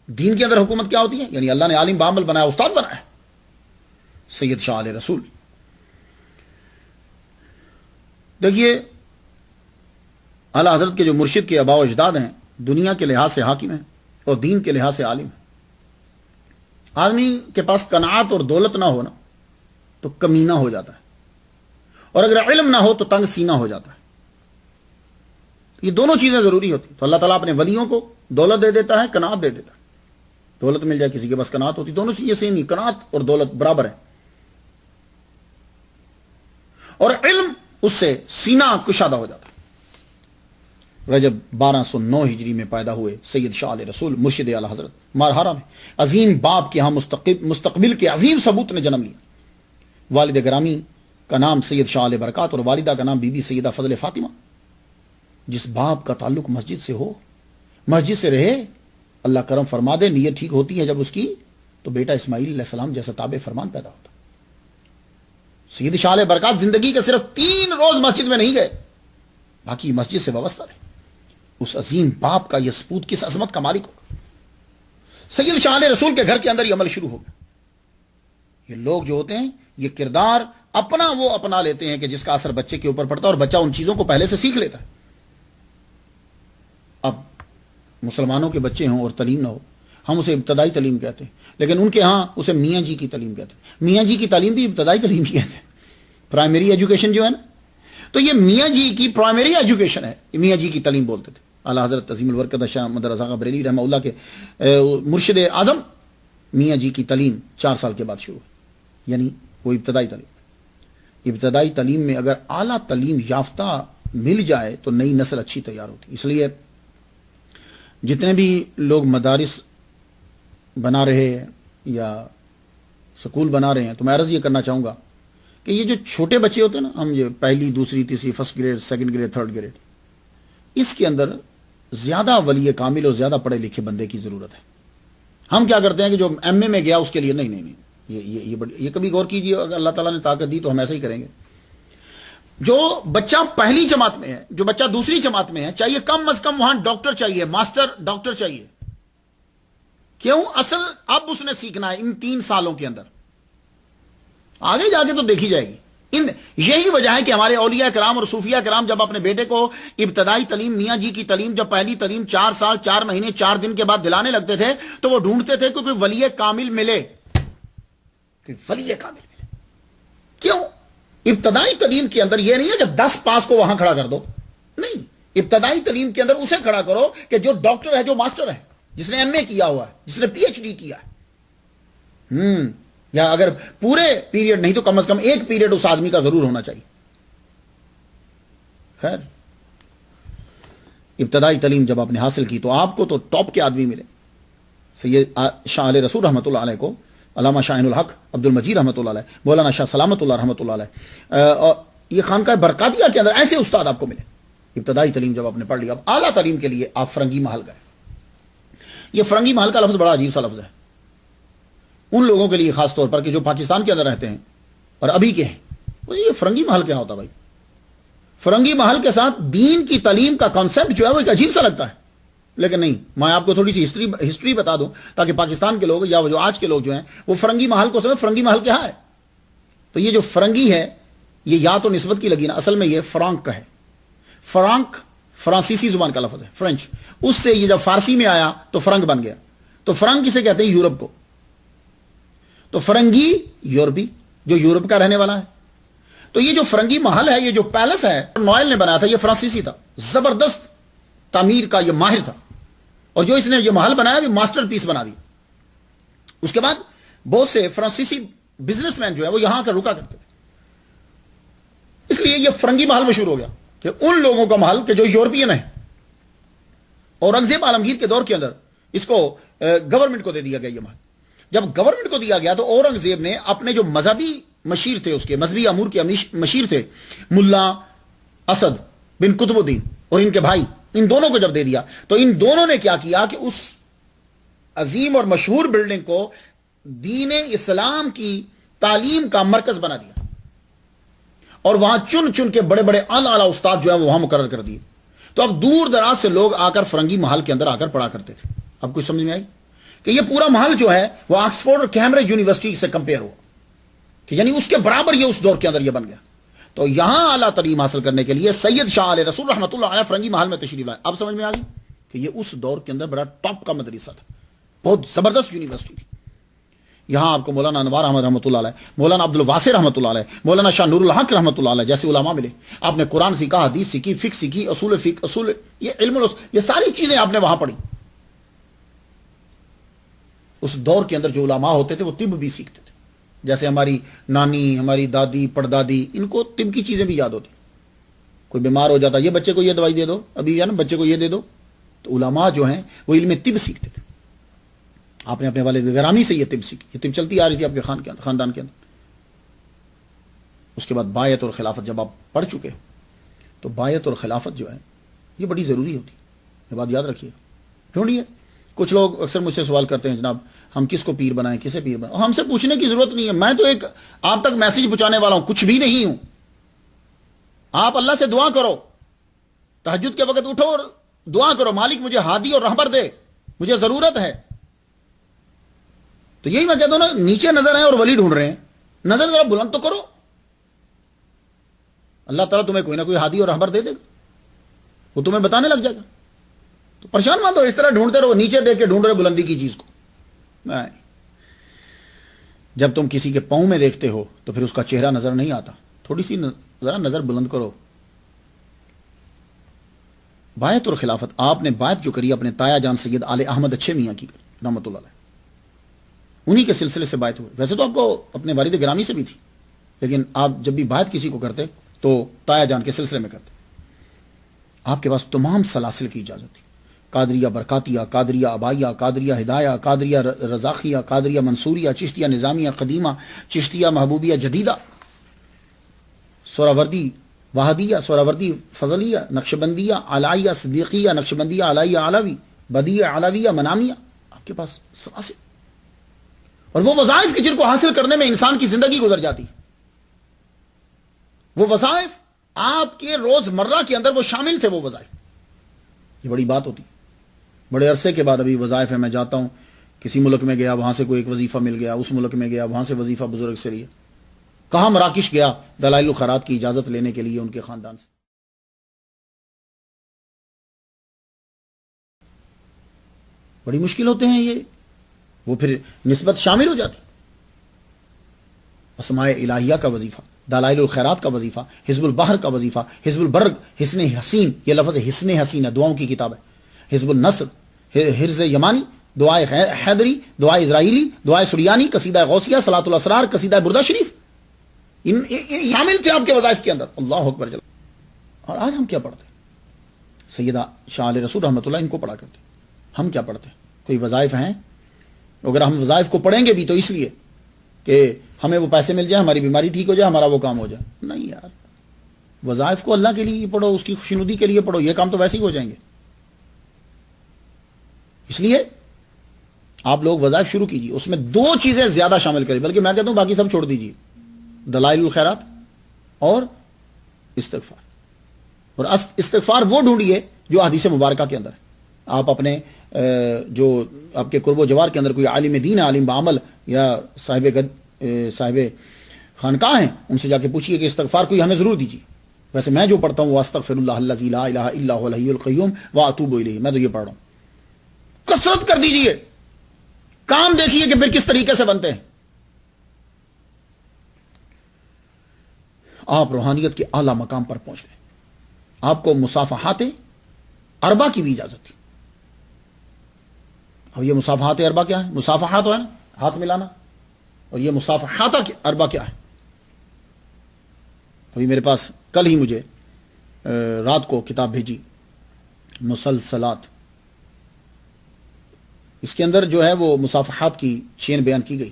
دین کے اندر حکومت کیا ہوتی ہے؟ یعنی اللہ نے عالم بعمل بنایا, استاد بنایا. سید شاہ علیہ رسول دیکھیے, اعلی حضرت کے جو مرشد کے آباء و اجداد ہیں دنیا کے لحاظ سے حاکم ہیں اور دین کے لحاظ سے عالم ہیں. آدمی کے پاس قناعت اور دولت نہ ہو نا تو کمینہ ہو جاتا ہے, اور اگر علم نہ ہو تو تنگ سینہ ہو جاتا ہے. یہ دونوں چیزیں ضروری ہوتی. تو اللہ تعالیٰ اپنے ولیوں کو دولت دے دیتا ہے, قناعت دے دیتا ہے. دولت مل جائے, کسی کے پاس قناعت ہوتی, دونوں چیزیں سیم ہی, قناعت اور دولت برابر ہے. اور علم اس سے سینہ کشادہ ہو جاتا ہے. رجب 1209 ہجری میں پیدا ہوئے سید شاہ علیہ رسول مرشد اعلی حضرت مارہارا میں. عظیم باپ کے ہاں مستقبل کے عظیم ثبوت نے جنم لیا. والد گرامی کا نام سید شاہ علیہ برکات اور والدہ کا نام بی بی سیدہ فضل فاطمہ. جس باپ کا تعلق مسجد سے ہو, مسجد سے رہے, اللہ کرم فرما دے, نیت ٹھیک ہوتی ہے جب اس کی, تو بیٹا اسماعیل علیہ السلام جیسا تابع فرمان پیدا ہوتا. سید شاہ علیہ برکات زندگی کے صرف 3 روز مسجد میں نہیں گئے, باقی مسجد سے وابستہ رہے. اس عظیم باپ کا یہ سپوت کس عظمت کا مالک ہوگا. سید شاہ علیہ رسول کے گھر کے اندر یہ عمل شروع ہو گیا. یہ لوگ جو ہوتے ہیں یہ کردار وہ اپنا لیتے ہیں کہ جس کا اثر بچے کے اوپر پڑتا ہے, اور بچہ ان چیزوں کو پہلے سے سیکھ لیتا ہے. اب مسلمانوں کے بچے ہوں اور تعلیم نہ ہو, ہم اسے ابتدائی تعلیم کہتے ہیں, لیکن ان کے ہاں اسے میاں جی کی تعلیم کہتے ہیں. میاں جی کی تعلیم بھی ابتدائی تعلیم ہی کہتے ہیں, پرائمری ایجوکیشن جو ہے نا. تو یہ میاں جی کی پرائمری ایجوکیشن ہے, میاں جی کی تعلیم بولتے تھے. اعلی حضرت عظیم البرکت شاہ احمد رضا خان بریلوی رحمہ اللہ کے مرشد اعظم میاں جی کی تعلیم 4 سال کے بعد شروع ہوئی, یعنی وہ ابتدائی تعلیم. ابتدائی تعلیم میں اگر اعلیٰ تعلیم یافتہ مل جائے تو نئی نسل اچھی تیار ہوتی. اس لیے جتنے بھی لوگ مدارس بنا رہے ہیں یا سکول بنا رہے ہیں, تو میں عرض یہ کرنا چاہوں گا کہ یہ جو چھوٹے بچے ہوتے ہیں نا, ہم یہ پہلی, دوسری, تیسری, first grade, second grade, third grade, اس کے اندر زیادہ ولی کامل اور زیادہ پڑھے لکھے بندے کی ضرورت ہے. ہم کیا کرتے ہیں کہ جو ایم اے میں گیا اس کے لیے نہیں, یہ کبھی غور کیجیے, اگر اللہ تعالیٰ نے طاقت دی تو ہم ایسا ہی کریں گے. جو بچہ پہلی جماعت میں ہے, جو بچہ دوسری جماعت میں ہے, چاہیے کم از کم وہاں ڈاکٹر چاہیے, ماسٹر ڈاکٹر چاہیے. کیوں؟ اصل اب اس نے سیکھنا ہے ان 3 سالوں کے اندر, آگے جا کے تو دیکھی جائے گی. یہی وجہ ہے کہ ہمارے اولیاء کرام اور صوفیاء کرام جب اپنے بیٹے کو ابتدائی تعلیم, میاں جی کی تعلیم, جب پہلی تعلیم 4 سال 4 مہینے 4 دن کے بعد دلانے لگتے تھے, تو وہ ڈھونڈتے تھے کہ کوئی ولی کامل ملے, کوئی ولی کامل ملے. کیوں؟ ابتدائی تعلیم کے اندر یہ نہیں ہے کہ 10 پاس کو وہاں کھڑا کر دو, نہیں. ابتدائی تعلیم کے اندر اسے کھڑا کرو کہ جو ڈاکٹر ہے, جو ماسٹر ہے, جس نے ایم اے کیا ہوا ہے, جس نے پی ایچ ڈی کیا ہے. یا اگر پورے پیریڈ نہیں تو کم از کم ایک پیریڈ اس آدمی کا ضرور ہونا چاہیے. خیر ابتدائی تعلیم جب آپ نے حاصل کی تو آپ کو تو ٹاپ کے آدمی ملے. سید شاہ علیہ رسول رحمۃ اللہ علیہ کو علامہ شاہین الحق عبد المجید رحمۃ اللہ علیہ, مولانا شاہ سلامت اللہ رحمۃ اللہ علیہ, یہ خانقاہ برکاتیہ کے اندر ایسے استاد آپ کو ملے. ابتدائی تعلیم جب آپ نے پڑھ لی, اب اعلیٰ تعلیم کے لیے آپ فرنگی محل گئے. یہ فرنگی محل کا لفظ بڑا عجیب سا لفظ ہے ان لوگوں کے لیے خاص طور پر کہ جو پاکستان کے اندر رہتے ہیں اور ابھی کے ہیں. یہ فرنگی محل کیا ہوتا بھائی؟ فرنگی محل کے ساتھ دین کی تعلیم کا کانسیپٹ جو ہے وہ ایک عجیب سا لگتا ہے, لیکن نہیں, میں آپ کو تھوڑی سی ہسٹری بتا دوں تاکہ پاکستان کے لوگ یا جو آج کے لوگ جو ہیں وہ فرنگی محل کو سمجھیں فرنگی محل کیا ہے. تو یہ جو فرنگی ہے یہ یا تو نسبت کی لگی نا, اصل میں یہ فرانک کا ہے. فرانک فرانسیسی زبان کا لفظ ہے, فرینچ. اس سے یہ جب فارسی میں آیا تو فرنگ بن گیا. تو فرنگ کسے کہتے ہیں؟ یورپ کو. تو فرنگی یورپی جو یورپ کا رہنے والا ہے. تو یہ جو فرنگی محل ہے, یہ جو پیلس ہے نوائل نے بنایا تھا, یہ فرانسیسی تھا, زبردست تعمیر کا یہ ماہر تھا, اور جو اس نے یہ محل بنایا یہ ماسٹر پیس بنا دیا. اس کے بعد بہت سے فرانسیسی بزنس مین جو ہے وہ یہاں کر رکا کرتے تھے, اس لیے یہ فرنگی محل مشہور ہو گیا کہ ان لوگوں کا محل کہ جو یورپین ہے. اورنگزیب عالمگیر کے دور کے اندر اس کو گورنمنٹ کو دے دیا گیا یہ محل. جب گورنمنٹ کو دیا گیا تو اورنگزیب نے اپنے جو مذہبی مشیر تھے, اس کے مذہبی امور کے مشیر تھے, ملا اسد بن قطب الدین اور ان کے بھائی, ان دونوں کو جب دے دیا تو ان دونوں نے کیا کیا کہ اس عظیم اور مشہور بلڈنگ کو دین اسلام کی تعلیم کا مرکز بنا دیا, اور وہاں چن چن کے بڑے بڑے اعلیٰ استاد جو ہیں وہ وہاں مقرر کر دیے. تو اب دور دراز سے لوگ آ کر فرنگی محل کے اندر آ کر پڑھا کرتے تھے. اب کچھ سمجھ میں آئی کہ یہ پورا محل جو ہے وہ آکسفورڈ اور کیمبرج یونیورسٹی سے کمپیئر ہوا, کہ یعنی اس کے برابر یہ اس دور کے اندر یہ بن گیا. تو یہاں اعلیٰ تعلیم حاصل کرنے کے لیے سید شاہ علیہ رسول رحمۃ اللہ علیہ فرنگی محل میں تشریف لائے. اب سمجھ میں آ گئی کہ یہ اس دور کے اندر بڑا ٹاپ کا مدرسہ تھا, بہت زبردست یونیورسٹی تھی. یہاں آپ کو مولانا انوار احمد رحمۃ اللہ علیہ, مولانا عبد الواسع رحمۃ اللہ علیہ, مولانا شاہ نور الحق رحمۃ اللہ علیہ جیسے علماء ملے. آپ نے قرآن سیکھا, حدیث سیکھی, فقہ سیکھی, اصول فقہ, اصول یہ علم یہ ساری چیزیں آپ نے وہاں پڑھی. اس دور کے اندر جو علماء ہوتے تھے وہ طب بھی سیکھتے تھے, جیسے ہماری نانی, ہماری دادی, پڑدادی, ان کو طب کی چیزیں بھی یاد ہوتی. کوئی بیمار ہو جاتا, یہ بچے کو یہ دوائی دے دو, ابھی ہے نا بچے کو یہ دے دو. تو علماء جو ہیں وہ علم طب سیکھتے تھے. آپ نے اپنے والد گرامی سے یہ طب سیکھی, یہ طب چلتی آ رہی تھی آپ کے خاندان کے اندر. اس کے بعد بایعت اور خلافت جب آپ پڑھ چکے تو بایعت اور خلافت جو ہے یہ بڑی ضروری ہوتی. یہ بات یاد رکھیے, ڈھونڈیے. کچھ لوگ اکثر مجھ سے سوال کرتے ہیں, جناب ہم کس کو پیر بنائیں, کسے پیر بنائیں. ہم سے پوچھنے کی ضرورت نہیں ہے, میں تو ایک آپ تک میسج پہنچانے والا ہوں, کچھ بھی نہیں ہوں. آپ اللہ سے دعا کرو, تہجد کے وقت اٹھو اور دعا کرو, مالک مجھے ہادی اور رہبر دے, مجھے ضرورت ہے. تو یہی میں کہتا ہوں نا, نیچے نظر ہیں اور ولی ڈھونڈ رہے ہیں, نظر ذرا بلند تو کرو. اللہ تعالیٰ تمہیں کوئی نہ کوئی ہادی اور رہبر دے دے گا, وہ تمہیں بتانے لگ جائے گا. تو پریشان مت ہو, اس طرح ڈھونڈتے رہو, نیچے دیکھ کے ڈھونڈ رہے بلندی کی چیز کو. جب تم کسی کے پاؤں میں دیکھتے ہو تو پھر اس کا چہرہ نظر نہیں آتا, تھوڑی سی ذرا نظر بلند کرو. بایعت اور خلافت, آپ نے بایعت جو کری اپنے تایا جان سید آل احمد اچھے میاں کی رحمۃ اللہ علیہ, انہی کے سلسلے سے بایعت ہوئے. ویسے تو آپ کو اپنے والد گرامی سے بھی تھی, لیکن آپ جب بھی بایعت کسی کو کرتے تو تایا جان کے سلسلے میں کرتے. آپ کے پاس تمام سلاسل کی اجازت تھی, قادریہ برکاتیہ, قادریہ ابائیہ, قادریہ ہدایہ, قادریہ رضاخیہ, قادریہ منصوریہ, چشتیہ نظامیہ قدیمہ, چشتیہ محبوبیہ جدیدہ, سوراوردی وحدیہ, سوراوردی فضلیہ, نقشبندیہ علائیہ, صدیقیہ, نقشبندیہ علائیہ علوی, بدیہ علویہ, منامیہ. آپ کے پاس سلاسل, اور وہ وظائف جن کو حاصل کرنے میں انسان کی زندگی گزر جاتی, وہ وظائف آپ کے روز مرہ کے اندر وہ شامل تھے. وہ وظائف یہ بڑی بات ہوتی. بڑے عرصے کے بعد ابھی وظائف ہے, میں جاتا ہوں کسی ملک میں گیا, وہاں سے کوئی ایک وظیفہ مل گیا, اس ملک میں گیا, وہاں سے وظیفہ بزرگ سے لیا. کہاں مراکش گیا دلائل الخیرات کی اجازت لینے کے لیے ان کے خاندان سے. بڑی مشکل ہوتے ہیں یہ, وہ پھر نسبت شامل ہو جاتی. اسماء الہیہ کا وظیفہ, دلائل الخیرات کا وظیفہ, حزب البحر کا وظیفہ, حزب البرگ, حسن حسین, یہ لفظ حسن حسین ہے, دعاؤں کی کتاب ہے. حزب النصر, حرز یمانی, دعائے حیدری, دعائے اسرائیلی, دعائے سریانی, قصیدہ غوثیہ, صلاۃ الاسرار, قصیدہ بردہ شریف, ان شامل تھے آپ کے وظائف کے اندر. اللہ اکبر. اور آج ہم کیا پڑھتے ہیں؟ سیدہ شاہ علیہ رسول رحمۃ اللہ ان کو پڑھا کرتے، ہم کیا پڑھتے ہیں؟ کوئی وظائف ہیں؟ اگر ہم وظائف کو پڑھیں گے بھی تو اس لیے کہ ہمیں وہ پیسے مل جائے، ہماری بیماری ٹھیک ہو جائے، ہمارا وہ کام ہو جائے؟ نہیں یار، وظائف کو اللہ کے لیے پڑھو، اس کی خوشنودی کے لیے پڑھو، یہ کام تو ویسے ہی ہو جائیں گے۔ اس لیے آپ لوگ وظائف شروع کیجیے، اس میں 2 چیزیں زیادہ شامل کریں، بلکہ میں کہتا ہوں باقی سب چھوڑ دیجیے، دلائل الخیرات اور استغفار۔ اور استغفار وہ ڈھونڈیے جو حدیث مبارکہ کے اندر ہے۔ آپ اپنے جو آپ کے قرب و جوار کے اندر کوئی عالم دین، عالم بعمل یا صاحب خانقاہ ہیں، ان سے جا کے پوچھیے کہ استغفار کوئی ہمیں ضرور دیجیے۔ ویسے میں جو پڑھتا ہوں وہ استغفر اللہ الذی لا الہ الا هو الحی القیوم واتوب الیہ، میں تو یہ پڑھ رہا ہوں۔ کثرت کر دیجیے، کام دیکھیے کہ پھر کس طریقے سے بنتے ہیں۔ آپ روحانیت کے اعلیٰ مقام پر پہنچ گئے۔ آپ کو مصافحات اربع کی بھی اجازت تھی۔ اب یہ مصافحات اربع کیا ہے؟ مصافحات ہے نا، ہاتھ ملانا، اور یہ مصافحات اربع کیا ہے؟ ابھی میرے پاس کل ہی مجھے رات کو کتاب بھیجی، مسلسلات، اس کے اندر جو ہے وہ مصافحات کی چین بیان کی گئی،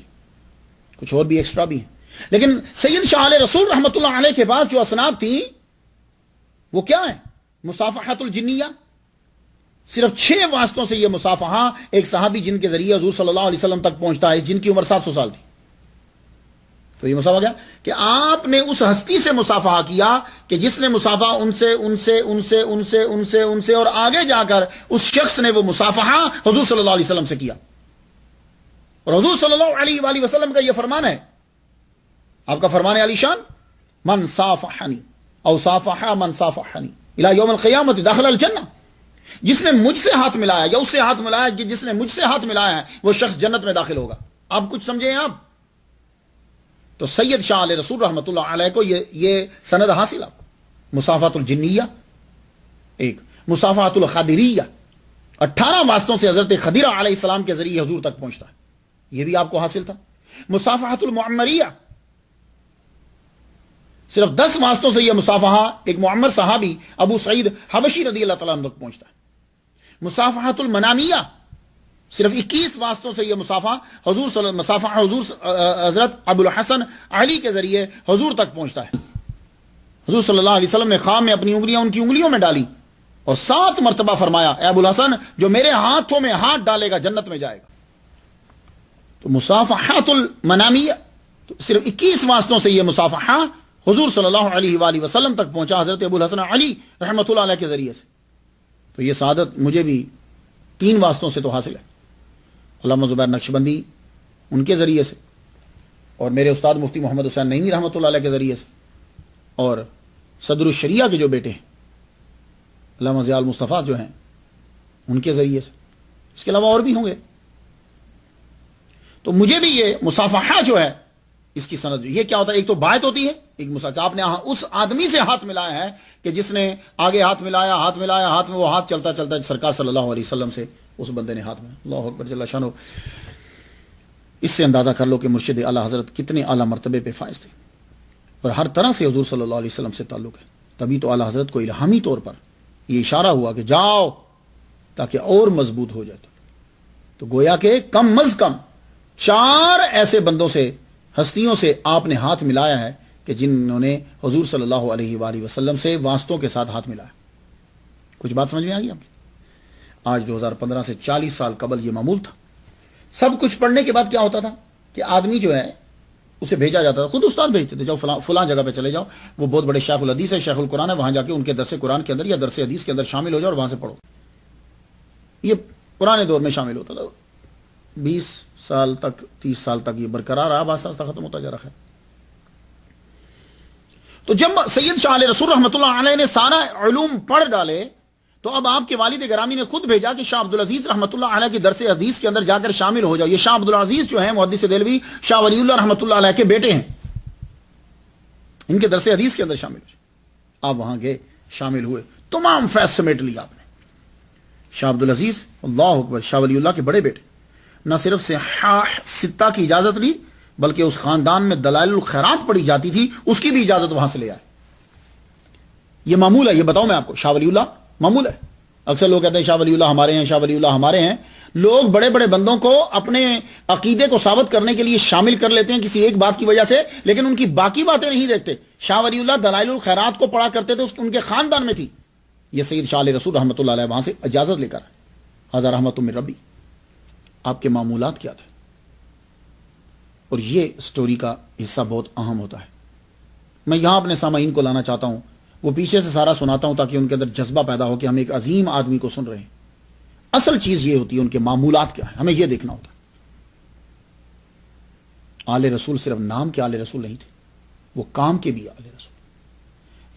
کچھ اور بھی ایکسٹرا بھی ہیں، لیکن سید شاہ علیہ رسول رحمۃ اللہ علیہ کے پاس جو اسناد تھیں وہ کیا ہے؟ مصافحات الجنیہ۔ صرف 6 واسطوں سے یہ مصافحہ، ایک صحابی جن کے ذریعے حضور صلی اللہ علیہ وسلم تک پہنچتا ہے، جن کی عمر 700 سال تھی۔ تو یہ مصافحہ کیا کہ آپ نے اس ہستی سے مصافحہ کیا کہ جس نے مصافحہ ان سے اور آگے جا کر اس شخص نے وہ مصافحہ حضور صلی اللہ علیہ وسلم سے کیا۔ اور حضور صلی اللہ علیہ وآلہ وسلم کا یہ فرمان ہے، آپ کا فرمان علی شان، من صافحنی او صافح من صافحنی الی یوم القیامت دخل الجنہ، جس نے مجھ سے ہاتھ ملایا یا اس سے ہاتھ ملایا، جس نے مجھ سے ہاتھ ملایا ہے وہ شخص جنت میں داخل ہوگا۔ آپ کچھ سمجھیں آپ؟ تو سید شاہ علیہ رسول رحمۃ اللہ علیہ کو یہ سند حاصل، آپ مصافحات الجنیہ، ایک مصافحات الخدریہ، 18 واسطوں سے حضرت خضر علیہ السلام کے ذریعے حضور تک پہنچتا ہے، یہ بھی آپ کو حاصل تھا۔ مصافحات المعمریہ، صرف 10 واسطوں سے یہ مصافحہ ایک معمر صحابی ابو سعید حبشی رضی اللہ تعالیٰ عنہ تک پہنچتا ہے۔ مصافحات المنامیہ، صرف 21 واسطوں سے یہ مصافحہ حضرت ابو الحسن علی کے ذریعے حضور تک پہنچتا ہے۔ حضور صلی اللہ علیہ وسلم نے خواب میں اپنی انگلیاں ان کی انگلیوں میں ڈالی اور 7 مرتبہ فرمایا، اے ابو الحسن، جو میرے ہاتھوں میں ہاتھ ڈالے گا جنت میں جائے گا۔ تو مصافحات المنامیہ، تو صرف 21 واسطوں سے یہ مصافحہ حضور صلی اللہ علیہ وآلہ وسلم تک پہنچا حضرت ابو الحسن علی رحمۃ اللہ علیہ کے ذریعے سے۔ تو یہ سعادت مجھے بھی 3 واسطوں سے تو حاصل ہے، علامہ زبیر نقشبندی ان کے ذریعے سے، اور میرے استاد مفتی محمد حسین نعیمی رحمۃ اللہ علیہ کے ذریعے سے، اور صدر الشریعہ کے جو بیٹے ہیں علامہ ضیاء المصطفیٰ جو ہیں ان کے ذریعے سے، اس کے علاوہ اور بھی ہوں گے۔ تو مجھے بھی یہ مصافحہ جو ہے اس کی سند، یہ کیا ہوتا ہے؟ ایک تو بایت ہوتی ہے، ایک مصافحہ، آپ نے اس آدمی سے ہاتھ ملایا ہے کہ جس نے آگے ہاتھ ملایا، ہاتھ میں وہ ہاتھ چلتا سرکار صلی اللہ علیہ وسلم سے اس بندے نے ہاتھ میں، اللہ اکبر جل شانہ۔ اس سے اندازہ کر لو کہ مرشد اعلیٰ حضرت کتنے اعلیٰ مرتبے پہ فائز تھے، اور ہر طرح سے حضور صلی اللہ علیہ وسلم سے تعلق ہے۔ تبھی تو اعلیٰ حضرت کو الہامی طور پر یہ اشارہ ہوا کہ جاؤ تاکہ اور مضبوط ہو جائے۔ تو گویا کہ کم از کم 4 ایسے بندوں سے، ہستیوں سے آپ نے ہاتھ ملایا ہے کہ جنہوں نے حضور صلی اللہ علیہ وآلہ وسلم سے واسطوں کے ساتھ ہاتھ ملایا۔ کچھ بات سمجھ میں آ گئی آپ کی؟ آج 2015 سے 40 سال قبل یہ معمول تھا۔ سب کچھ پڑھنے کے بعد کیا ہوتا تھا کہ آدمی جو ہے اسے بھیجا جاتا تھا، خود استاد بھیجتے تھے، جاؤ فلاں جگہ پہ چلے جاؤ، وہ بہت بڑے شیخ الحدیث ہے، شیخ القرآن ہے، وہاں جا کے ان کے درس قرآن کے اندر یا درس حدیث کے اندر شامل ہو جاؤ اور وہاں سے پڑھو۔ یہ پرانے دور میں شامل ہوتا تھا، 20 سال تک 30 سال تک یہ برقرار رہا، آہستہ آہستہ ختم ہوتا جا رہا ہے۔ تو جب سید شاہ علیہ رسول رحمۃ اللہ علیہ نے سارا علوم پڑھ ڈالے تو اب آپ کے والد گرامی نے خود بھیجا کہ شاہ عبدالعزیز رحمۃ اللہ علیہ کے درس حدیث کے اندر جا کر شامل ہو جاؤ۔ یہ شاہ عبدالعزیز جو ہیں محدث دہلوی شاہ ولی اللہ رحمۃ اللہ علیہ کے بیٹے ہیں، ان کے درس حدیث کے اندر شامل ہو جاؤ۔ آپ وہاں گئے، شامل ہوئے، تمام فیض سمیٹ لیا آپ نے۔ شاہ عبدالعزیز، اللہ اکبر، شاہ ولی اللہ کے بڑے بیٹے، نہ صرف صحاح 6 کی اجازت لی بلکہ اس خاندان میں دلائل الخیرات پڑھی جاتی تھی، اس کی بھی اجازت وہاں سے لے آئے۔ یہ معمول ہے. یہ بتاؤں میں آپ کو, شاہ ولی اللہ معمول ہے. اکثر لوگ کہتے ہیں شاہ ولی اللہ ہمارے ہیں, شاہ ولی اللہ ہمارے ہیں. لوگ بڑے بڑے بندوں کو اپنے عقیدے کو ثابت کرنے کے لیے شامل کر لیتے ہیں کسی ایک بات کی وجہ سے, لیکن ان کی باقی باتیں نہیں دیکھتے. شاہ ولی اللہ دلائل الخیرات کو پڑھا کرتے تھے, ان کے خاندان میں تھی. یہ سید شاہ علیہ رسول رحمۃ اللہ علیہ وہاں سے اجازت لے کر ھذا رحمۃ من ربی. آپ کے معمولات کیا تھے؟ اور یہ سٹوری کا حصہ بہت اہم ہوتا ہے. میں یہاں اپنے سامعین کو لانا چاہتا ہوں, وہ پیچھے سے سارا سناتا ہوں تاکہ ان کے اندر جذبہ پیدا ہو کہ ہم ایک عظیم آدمی کو سن رہے ہیں. اصل چیز یہ ہوتی ہے ان کے معمولات کیا ہیں, ہمیں یہ دیکھنا ہوتا ہے. آل رسول صرف نام کے آل رسول نہیں تھے, وہ کام کے بھی آل رسول.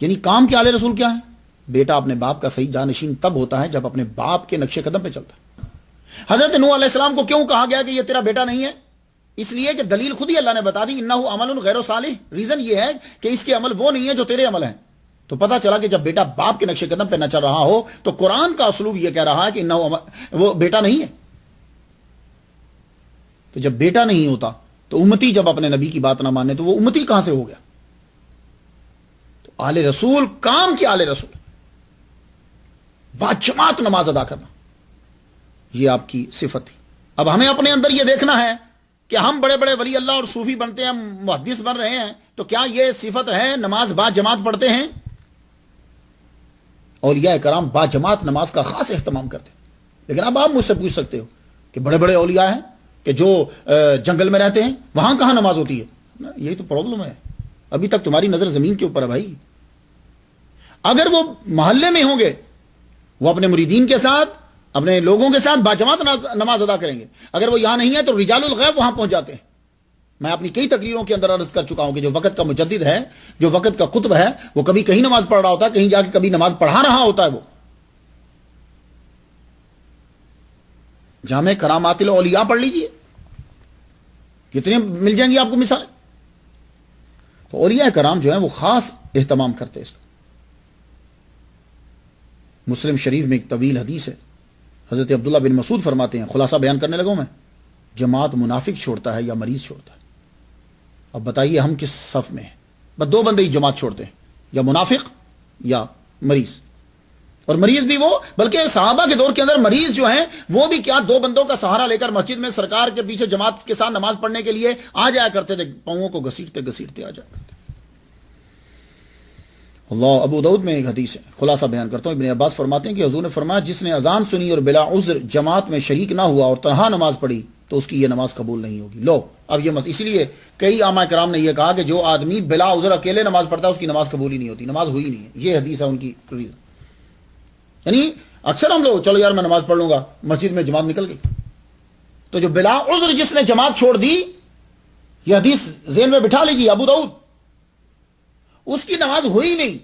یعنی کام کے آل رسول کیا ہے؟ بیٹا اپنے باپ کا صحیح جانشین تب ہوتا ہے جب اپنے باپ کے نقش قدم پہ چلتا ہے. حضرت نوح علیہ السلام کو کیوں کہا گیا کہ یہ تیرا بیٹا نہیں ہے؟ اس لیے کہ دلیل خود ہی اللہ نے بتا دی, انہ عمل غیر صالح. ریزن یہ ہے کہ اس کے عمل وہ نہیں ہے جو تیرے عمل ہیں. تو پتا چلا کہ جب بیٹا باپ کے نقش قدم پہ نہ چل رہا ہو تو قرآن کا اسلوب یہ کہہ رہا ہے کہ وہ بیٹا نہیں ہے. تو جب بیٹا نہیں ہوتا تو امتی جب اپنے نبی کی بات نہ مانے تو وہ امتی کہاں سے ہو گیا؟ تو آل رسول کام کے آل رسول, باجماعت نماز ادا کرنا, یہ آپ کی صفت تھی. اب ہمیں اپنے اندر یہ دیکھنا ہے کہ ہم بڑے بڑے ولی اللہ اور صوفی بنتے ہیں, محدث بن رہے ہیں, تو کیا یہ صفت ہے نماز با جماعت پڑھتے ہیں؟ اولیاء کرام با جماعت نماز کا خاص اہتمام کرتے ہیں. لیکن اب آپ مجھ سے پوچھ سکتے ہو کہ بڑے بڑے اولیاء ہیں کہ جو جنگل میں رہتے ہیں, وہاں کہاں نماز ہوتی ہے؟ یہی تو پرابلم ہے. ابھی تک تمہاری نظر زمین کے اوپر ہے بھائی. اگر وہ محلے میں ہوں گے, وہ اپنے مریدین کے ساتھ, اپنے لوگوں کے ساتھ باجماعت نماز ادا کریں گے. اگر وہ یہاں نہیں ہے تو رجال الغیب وہاں پہنچ جاتے ہیں. میں اپنی کئی تقریروں کے اندر عرض کر چکا ہوں کہ جو وقت کا مجدد ہے, جو وقت کا قطب ہے, وہ کبھی کہیں نماز پڑھ رہا ہوتا ہے, کہیں جا کے کبھی نماز پڑھا رہا ہوتا ہے. وہ جامع کرامات الاولیاء پڑھ لیجئے, کتنے مل جائیں گی آپ کو مثالیں. تو اولیاء کرام جو ہیں وہ خاص اہتمام کرتے ہیں اس کا. مسلم شریف میں ایک طویل حدیث ہے, حضرت عبداللہ بن مسعود فرماتے ہیں, خلاصہ بیان کرنے لگوں میں, جماعت منافق چھوڑتا ہے یا مریض چھوڑتا ہے؟ اب بتائیے ہم کس صف میں ہیں؟ بس دو بندے ہی جماعت چھوڑتے ہیں, یا منافق یا مریض. اور مریض بھی وہ, بلکہ صحابہ کے دور کے اندر مریض جو ہیں وہ بھی کیا, دو بندوں کا سہارا لے کر مسجد میں سرکار کے پیچھے جماعت کے ساتھ نماز پڑھنے کے لیے آ جایا کرتے تھے, پاؤں کو گھسیٹتے گھسیٹتے آ جایا کرتے. اللہ. ابو داؤد میں ایک حدیث ہے, خلاصہ بیان کرتا ہوں. ابن عباس فرماتے ہیں کہ حضور نے فرمایا, جس نے اذان سنی اور بلا عذر جماعت میں شریک نہ ہوا اور تنہا نماز پڑھی تو اس کی یہ نماز قبول نہیں ہوگی. لو اب یہ اسی لیے کئی علماء کرام نے یہ کہا کہ جو آدمی بلا عذر اکیلے نماز پڑھتا ہے اس کی نماز قبول ہی نہیں ہوتی, نماز ہوئی نہیں ہے. یہ حدیث ہے ان کی. یعنی اکثر ہم لوگ چلو یار میں نماز پڑھ لوں گا, مسجد میں جماعت نکل گئی, تو جو بلا عذر جس نے جماعت چھوڑ دی, یہ حدیث ذہن میں بٹھا لیجیے, ابو داؤد, اس کی نماز ہوئی نہیں.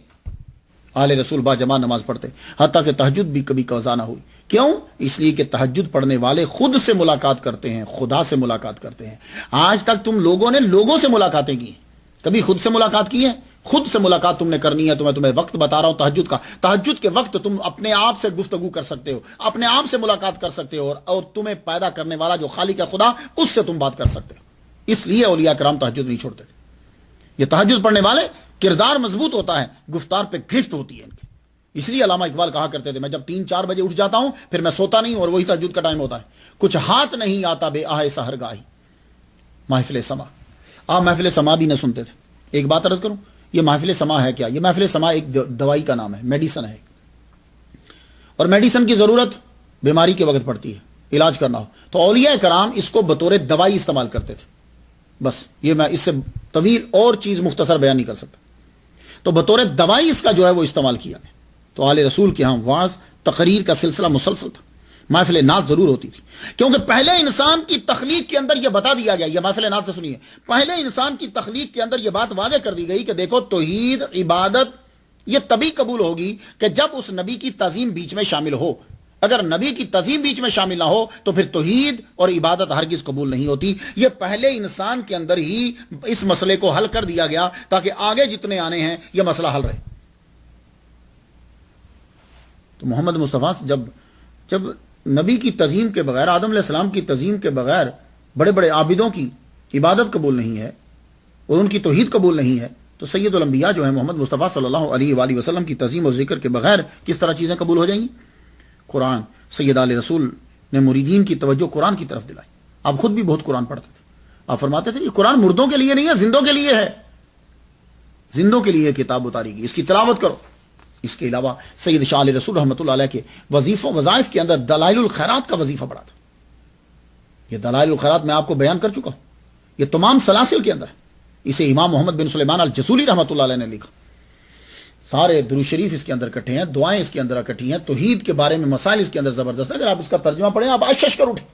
آل رسول با جماعت نماز پڑھتے, حتیٰ کہ تہجد بھی کبھی قضا نہ ہوئی. کیوں؟ اس لیے کہ تہجد پڑھنے والے خود سے ملاقات کرتے ہیں, خدا سے ملاقات کرتے ہیں. آج تک تم لوگوں نے لوگوں سے ملاقاتیں کی, کبھی خود سے ملاقات کی ہے؟ خود سے ملاقات تم نے کرنی ہے تو میں تمہیں وقت بتا رہا ہوں تہجد کا. تہجد کے وقت تم اپنے آپ سے گفتگو کر سکتے ہو, اپنے آپ سے ملاقات کر سکتے ہو, اور تمہیں پیدا کرنے والا جو خالق ہے خدا, اس سے تم بات کر سکتے ہو. اس لیے اولیاء کرام تہجد نہیں چھوڑتے تھے. یہ تہجد پڑھنے والے کردار مضبوط ہوتا ہے, گفتار پہ گرفت ہوتی ہے ان کی. اس لیے علامہ اقبال کہا کرتے تھے, میں جب 3-4 بجے اٹھ جاتا ہوں پھر میں سوتا نہیں ہوں, اور وہی تہجد کا ٹائم ہوتا ہے. کچھ ہاتھ نہیں آتا بے آہ سحر گاہی, محفل سما. آپ محفل سما بھی نہ سنتے تھے. ایک بات عرض کروں, یہ محفل سما ہے کیا؟ یہ محفل سما ایک دوائی کا نام ہے, میڈیسن ہے. اور میڈیسن کی ضرورت بیماری کے وقت پڑتی ہے, علاج کرنا ہو تو اولیاء کرام اس کو بطور دوائی استعمال کرتے تھے. بس یہ میں اس سے طویل اور چیز مختصر بیان نہیں کر سکتا. تو بطور دوائی اس کا جو ہے وہ استعمال کیا ہے. تو آل رسول کے ہاں واعظ تقریر کا سلسلہ مسلسل تھا. محفل نعت ضرور ہوتی تھی, کیونکہ پہلے انسان کی تخلیق کے اندر یہ بتا دیا گیا. یہ محفل نعت سے سنیے, پہلے انسان کی تخلیق کے اندر یہ بات واضح کر دی گئی کہ دیکھو توحید عبادت یہ تبھی قبول ہوگی کہ جب اس نبی کی تعظیم بیچ میں شامل ہو. اگر نبی کی تعظیم بیچ میں شامل نہ ہو تو پھر توحید اور عبادت ہرگز قبول نہیں ہوتی. یہ پہلے انسان کے اندر ہی اس مسئلے کو حل کر دیا گیا تاکہ آگے جتنے آنے ہیں یہ مسئلہ حل رہے. تو محمد مصطفیٰ جب نبی کی تعظیم کے بغیر, آدم علیہ السلام کی تعظیم کے بغیر بڑے بڑے عابدوں کی عبادت قبول نہیں ہے اور ان کی توحید قبول نہیں ہے, تو سید الانبیاء جو ہیں محمد مصطفیٰ صلی اللہ علیہ وآلہ وسلم کی تعظیم اور ذکر کے بغیر کس طرح چیزیں قبول ہو جائیں گی؟ قرآن، سید آل رسول نے مریدین کی توجہ قرآن کی طرف دلائی. آپ خود بھی بہت قرآن پڑھتے تھے. آپ فرماتے تھے یہ قرآن مردوں کے لیے نہیں ہے، زندوں کے لیے ہے. زندوں کے لیے کتاب اتاری گئی، اس کی تلاوت کرو. اس کے علاوہ سید شاہ علیہ رسول رحمۃ اللہ علیہ کے وظیفوں وظائف کے اندر دلائل الخیرات کا وظیفہ پڑا تھا. یہ دلائل الخیرات میں آپ کو بیان کر چکا ہوں، یہ تمام سلاسل کے اندر ہے. اسے امام محمد بن سلیمان الجزولی رحمۃ اللہ علیہ نے لکھا. سارے درود شریف اس کے اندر اکٹھے ہیں، دعائیں اس کے اندر اکٹھی ہیں، توحید کے بارے میں مسائل اس کے اندر زبردست ہیں. اگر آپ اس کا ترجمہ پڑھیں آپ اشش کر اٹھیں.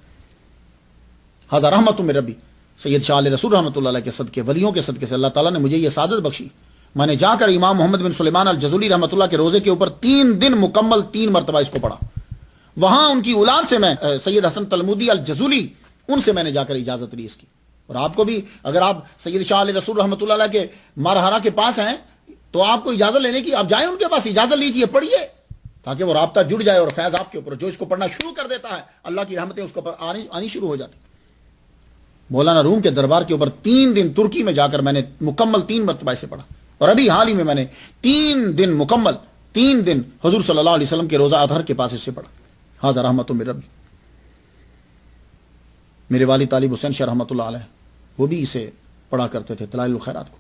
ہزار رحمت من ربی، سید شاہ علیہ رسول رحمۃ اللہ علیہ کے صدقے، ولیوں کے صدقے سے اللہ تعالیٰ نے مجھے یہ سعادت بخشی. میں نے جا کر امام محمد بن سلیمان الجزولی رحمۃ اللہ کے روزے کے اوپر 3 دن مکمل 3 مرتبہ اس کو پڑھا. وہاں ان کی اولاد سے میں سید حسن تلمودی الجزولی، ان سے میں نے جا کر اجازت لی اس کی. اور آپ کو بھی اگر آپ سید شاہ علیہ رسول رحمۃ اللہ علیہ کے مارہرا کے پاس ہیں تو آپ کو اجازت لینے کی، آپ جائیں ان کے پاس، اجازت لیجیے، پڑھیے، تاکہ وہ رابطہ جڑ جائے اور فیض آپ کے اوپر. جو اس کو پڑھنا شروع کر دیتا ہے اللہ کی رحمتیں اس کو آنی شروع ہو جاتی. مولانا روم کے دربار کے اوپر 3 دن ترکی میں جا کر میں نے مکمل 3 مرتبہ سے پڑھا. اور ابھی حال ہی میں نے 3 دن مکمل 3 دن حضور صلی اللہ علیہ وسلم کے روزہ اطہر کے پاس اسے پڑھا. ہاذا رحمت من ربی. میرے والد طالب حسین شاہ رحمۃ اللہ علیہ وہ بھی اسے پڑھا کرتے تھے، دلائل الخیرات کو.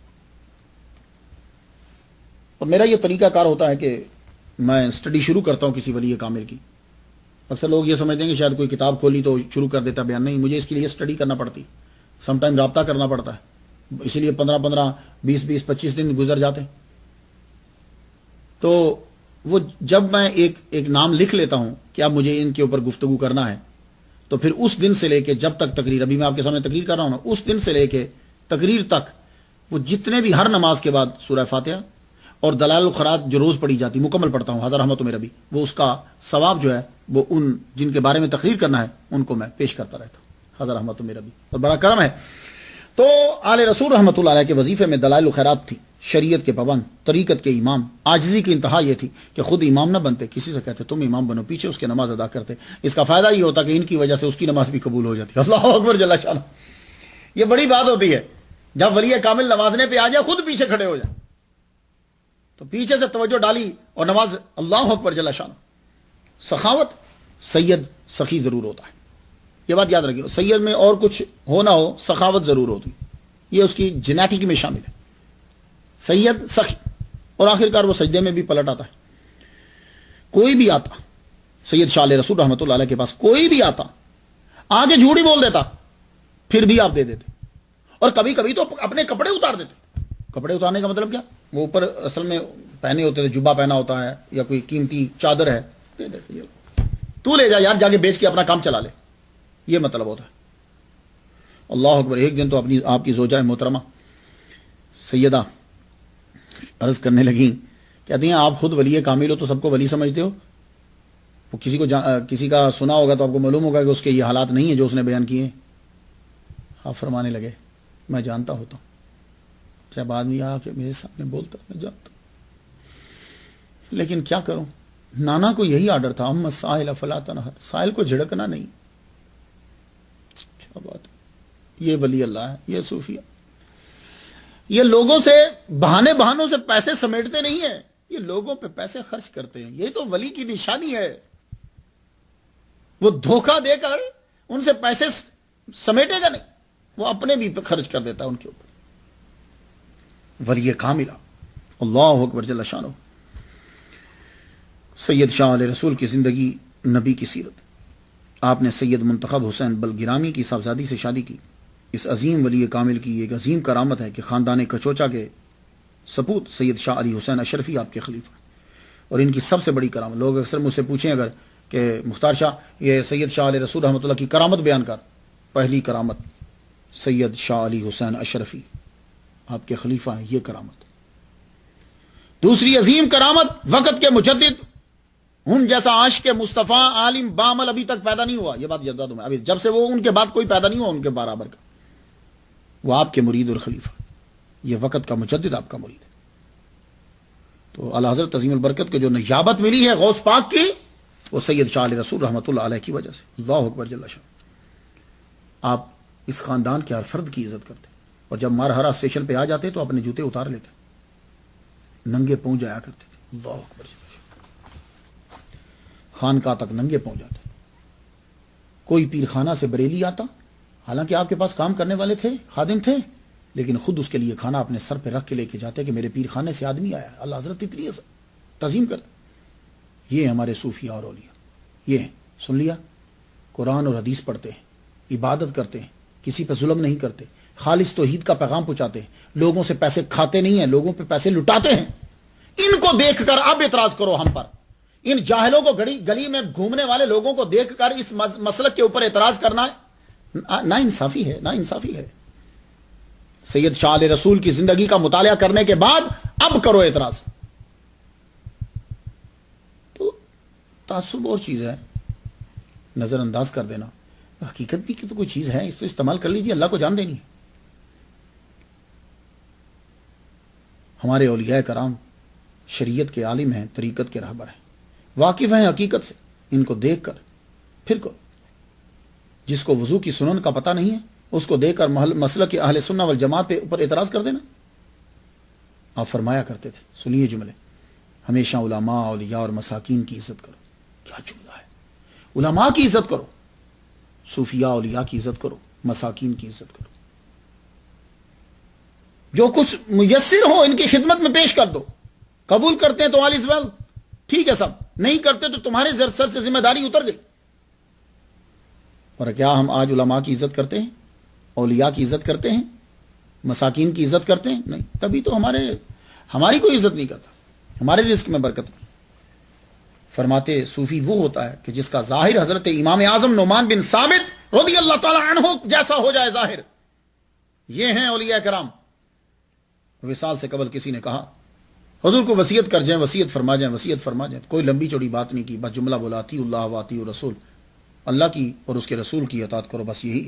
اور میرا یہ طریقہ کار ہوتا ہے کہ میں اسٹڈی شروع کرتا ہوں کسی ولی کامل کی. اکثر لوگ یہ سمجھتے ہیں کہ شاید کوئی کتاب کھولی تو شروع کر دیتا بیان. نہیں، مجھے اس کے لیے اسٹڈی کرنا پڑتی، سم ٹائم رابطہ کرنا پڑتا ہے. اسی لیے 15 20 25 دن گزر جاتے ہیں. تو وہ جب میں ایک نام لکھ لیتا ہوں کہ اب مجھے ان کے اوپر گفتگو کرنا ہے، تو پھر اس دن سے لے کے جب تک تقریر، ابھی میں آپ کے سامنے تقریر کر رہا ہوں نا، اس دن سے لے کے تقریر تک وہ جتنے بھی ہر نماز کے بعد سورہ فاتحہ اور دلائل الخیرات جو روز پڑھی جاتی مکمل پڑھتا ہوں، ہزار رحمت من ربی، وہ اس کا ثواب جو ہے وہ ان جن کے بارے میں تقریر کرنا ہے ان کو میں پیش کرتا رہتا ہوں. ہزار رحمت من ربی، اور بڑا کرم ہے. تو آل رسول رحمۃ اللہ علیہ کے وظیفے میں دلائل الخیرات تھی، شریعت کے پابند، طریقت کے امام. عاجزی کی انتہا یہ تھی کہ خود امام نہ بنتے، کسی سے کہتے تم امام بنو، پیچھے اس کے نماز ادا کرتے. اس کا فائدہ یہ ہوتا کہ ان کی وجہ سے اس کی نماز بھی قبول ہو جاتی. اللہ اکبر جل شانہ. یہ بڑی بات ہوتی ہے جب ولی کامل نوازنے پہ آ جائے، خود پیچھے کھڑے ہو جائیں. تو پیچھے سے توجہ ڈالی اور نماز. اللہ اکبر جل شانہ. سخاوت، سید سخی ضرور ہوتا ہے، یہ بات یاد رکھیے. سید میں اور کچھ ہو نہ ہو، سخاوت ضرور ہوتی، یہ اس کی جینیٹک میں شامل ہے. سید سخی، اور آخر کار وہ سجدے میں بھی پلٹ آتا ہے. کوئی بھی آتا سید شاہ علیہ رسول رحمۃ اللہ علیہ کے پاس، کوئی بھی آتا آگے جھوٹ ہی بول دیتا، پھر بھی آپ دے دیتے. اور کبھی کبھی تو اپنے کپڑے اتار دیتے. کپڑے اتارنے کا مطلب کیا؟ وہ اوپر اصل میں پہنے ہوتے تھے، جبہ پہنا ہوتا ہے یا کوئی قیمتی چادر ہے، دے دیتے. تو لے جا یار، جا کے بیچ کے اپنا کام چلا لے، یہ مطلب ہوتا ہے. اللہ اکبر. ایک دن تو اپنی آپ کی زوجہ محترمہ سیدہ عرض کرنے لگیں، کہتی ہیں آپ خود ولی کامل ہو تو سب کو ولی سمجھتے ہو. وہ کسی کا سنا ہوگا تو آپ کو معلوم ہوگا کہ اس کے یہ حالات نہیں ہیں جو اس نے بیان کیے. آپ فرمانے لگے میں جانتا ہوتا ہوں، جب آدمی آ کے میرے سامنے بولتا میں جانتا ہوں، لیکن کیا کروں، نانا کو یہی آرڈر تھا، اما سائل فلا تنہر، سائل کو جھڑکنا نہیں. کیا بات ہے. یہ ولی اللہ ہے، یہ صوفیہ. یہ لوگوں سے بہانوں سے پیسے سمیٹتے نہیں ہیں، یہ لوگوں پہ پیسے خرچ کرتے ہیں. یہ تو ولی کی نشانی ہے. وہ دھوکہ دے کر ان سے پیسے سمیٹے گا نہیں، وہ اپنے بھی پہ خرچ کر دیتا ہے ان کے اوپر. ولی کاملہ. اللہ اکبر جل شانہ. سید شاہ علیہ رسول کی زندگی، نبی کی سیرت. آپ نے سید منتخب حسین بلگرامی کی صاحبزادی سے شادی کی. اس عظیم ولی کامل کی ایک عظیم کرامت ہے کہ خاندان کچوچا کے سپوت سید شاہ علی حسین اشرفی آپ کے خلیفہ. اور ان کی سب سے بڑی کرامت، لوگ اکثر مجھ سے پوچھیں اگر کہ مختار شاہ یہ سید شاہ علیہ رسول رحمۃ اللہ کی کرامت بیان کر. پہلی کرامت سید شاہ علی حسین اشرفی آپ کے خلیفہ ہیں، یہ کرامت. دوسری عظیم کرامت، وقت کے مجدد، ان جیسا عاشق مصطفیٰ عالم بعمل ابھی تک پیدا نہیں ہوا. یہ بات یاد دوں، ابھی جب سے وہ ان کے بعد کوئی پیدا نہیں ہوا ان کے برابر کا. وہ آپ کے مرید اور خلیفہ، یہ وقت کا مجدد آپ کا مرید ہے. تو اعلی حضرت عظیم البرکت کے جو نیابت ملی ہے غوث پاک کی، وہ سید شاہ علیہ رسول رحمۃ اللہ علیہ کی وجہ سے. اللہ اکبر جل شانہ. آپ اس خاندان کے ہر فرد کی عزت کرتے، اور جب مارہرا اسٹیشن پہ آ جاتے تو اپنے جوتے اتار لیتے. ننگے پہنچ جایا کرتے تھے. اللہ اکبر. خانقاہ تک ننگے پہنچ جاتے. کوئی پیر خانہ سے بریلی آتا، حالانکہ آپ کے پاس کام کرنے والے تھے، خادم تھے، لیکن خود اس کے لیے کھانا اپنے سر پہ رکھ کے لے کے جاتے کہ میرے پیر خانے سے آدمی آیا. اللہ حضرت اتنی تعظیم کرتے. یہ ہمارے صوفیاء اور اولیاء، یہ ہیں. سن لیا، قرآن اور حدیث پڑھتے ہیں، عبادت کرتے ہیں، کسی پہ ظلم نہیں کرتے، خالص توحید کا پیغام پہنچاتے ہیں، لوگوں سے پیسے کھاتے نہیں ہیں، لوگوں پہ پیسے لٹاتے ہیں. ان کو دیکھ کر اب اعتراض کرو ہم پر. ان جاہلوں کو گلی میں گھومنے والے لوگوں کو دیکھ کر اس مسلک کے اوپر اعتراض کرنا نا انصافی ہے، نا انصافی ہے. سید شاہ علیہ رسول کی زندگی کا مطالعہ کرنے کے بعد اب کرو اعتراض. تو تعصب اور چیز ہے، نظر انداز کر دینا. حقیقت بھی تو کوئی چیز ہے، اس کو استعمال کر لیجیے، اللہ کو جان دینی. ہمارے اولیاء کرام شریعت کے عالم ہیں، طریقت کے رہبر ہیں، واقف ہیں حقیقت سے. ان کو دیکھ کر پھر کو جس کو وضو کی سنن کا پتہ نہیں ہے اس کو دیکھ کر مسلک کے اہل سنہ والجماعت پہ اوپر اعتراض کر دینا. آپ فرمایا کرتے تھے، سنیے جملے، ہمیشہ علماء، اولیاء اور مساکین کی عزت کرو. کیا جملہ ہے! علماء کی عزت کرو، صوفیاء اولیاء کی عزت کرو، مساکین کی عزت کرو. جو کچھ میسر ہو ان کی خدمت میں پیش کر دو. قبول کرتے ہیں تو آل از ویل، ٹھیک ہے، سب نہیں کرتے تو تمہارے سر سے ذمہ داری اتر گئی. اور کیا ہم آج علماء کی عزت کرتے ہیں، اولیاء کی عزت کرتے ہیں، مساکین کی عزت کرتے ہیں؟ نہیں. تبھی تو ہماری کوئی عزت نہیں کرتا، ہمارے رزق میں برکت نہیں. فرماتے صوفی وہ ہوتا ہے کہ جس کا ظاہر حضرت امام اعظم نعمان بن ثابت رضی اللہ تعالی عنہ جیسا ہو جائے ظاہر. یہ ہیں اولیاء کرام. وصال سے قبل کسی نے کہا حضور کو وصیت کر جائیں، وصیت فرما جائیں، وصیت فرما جائیں. کوئی لمبی چوڑی بات نہیں کی، بس جملہ بولا، اطیعوا اللہ واطیعوا الرسول، اللہ کی اور اس کے رسول کی اطاعت کرو، بس یہی.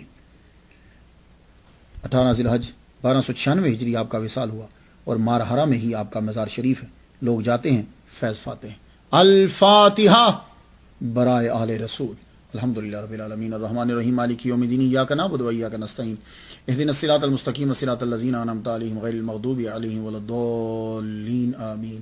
18 ذی الحج 1296 ہجری آپ کا وصال ہوا اور مارہرہ میں ہی آپ کا مزار شریف ہے. لوگ جاتے ہیں، فیض پاتے ہیں. الفاتحہ برائے آل رسول. الحمدللہ رب العالمین الرحمن الرحیم مالک یوم الدین ایاک نعبد و ایاک نستعین اهدنا الصراط المستقیم صراط الذین انعمت علیہم غیر المغضوب علیہم ولا الضالین آمین.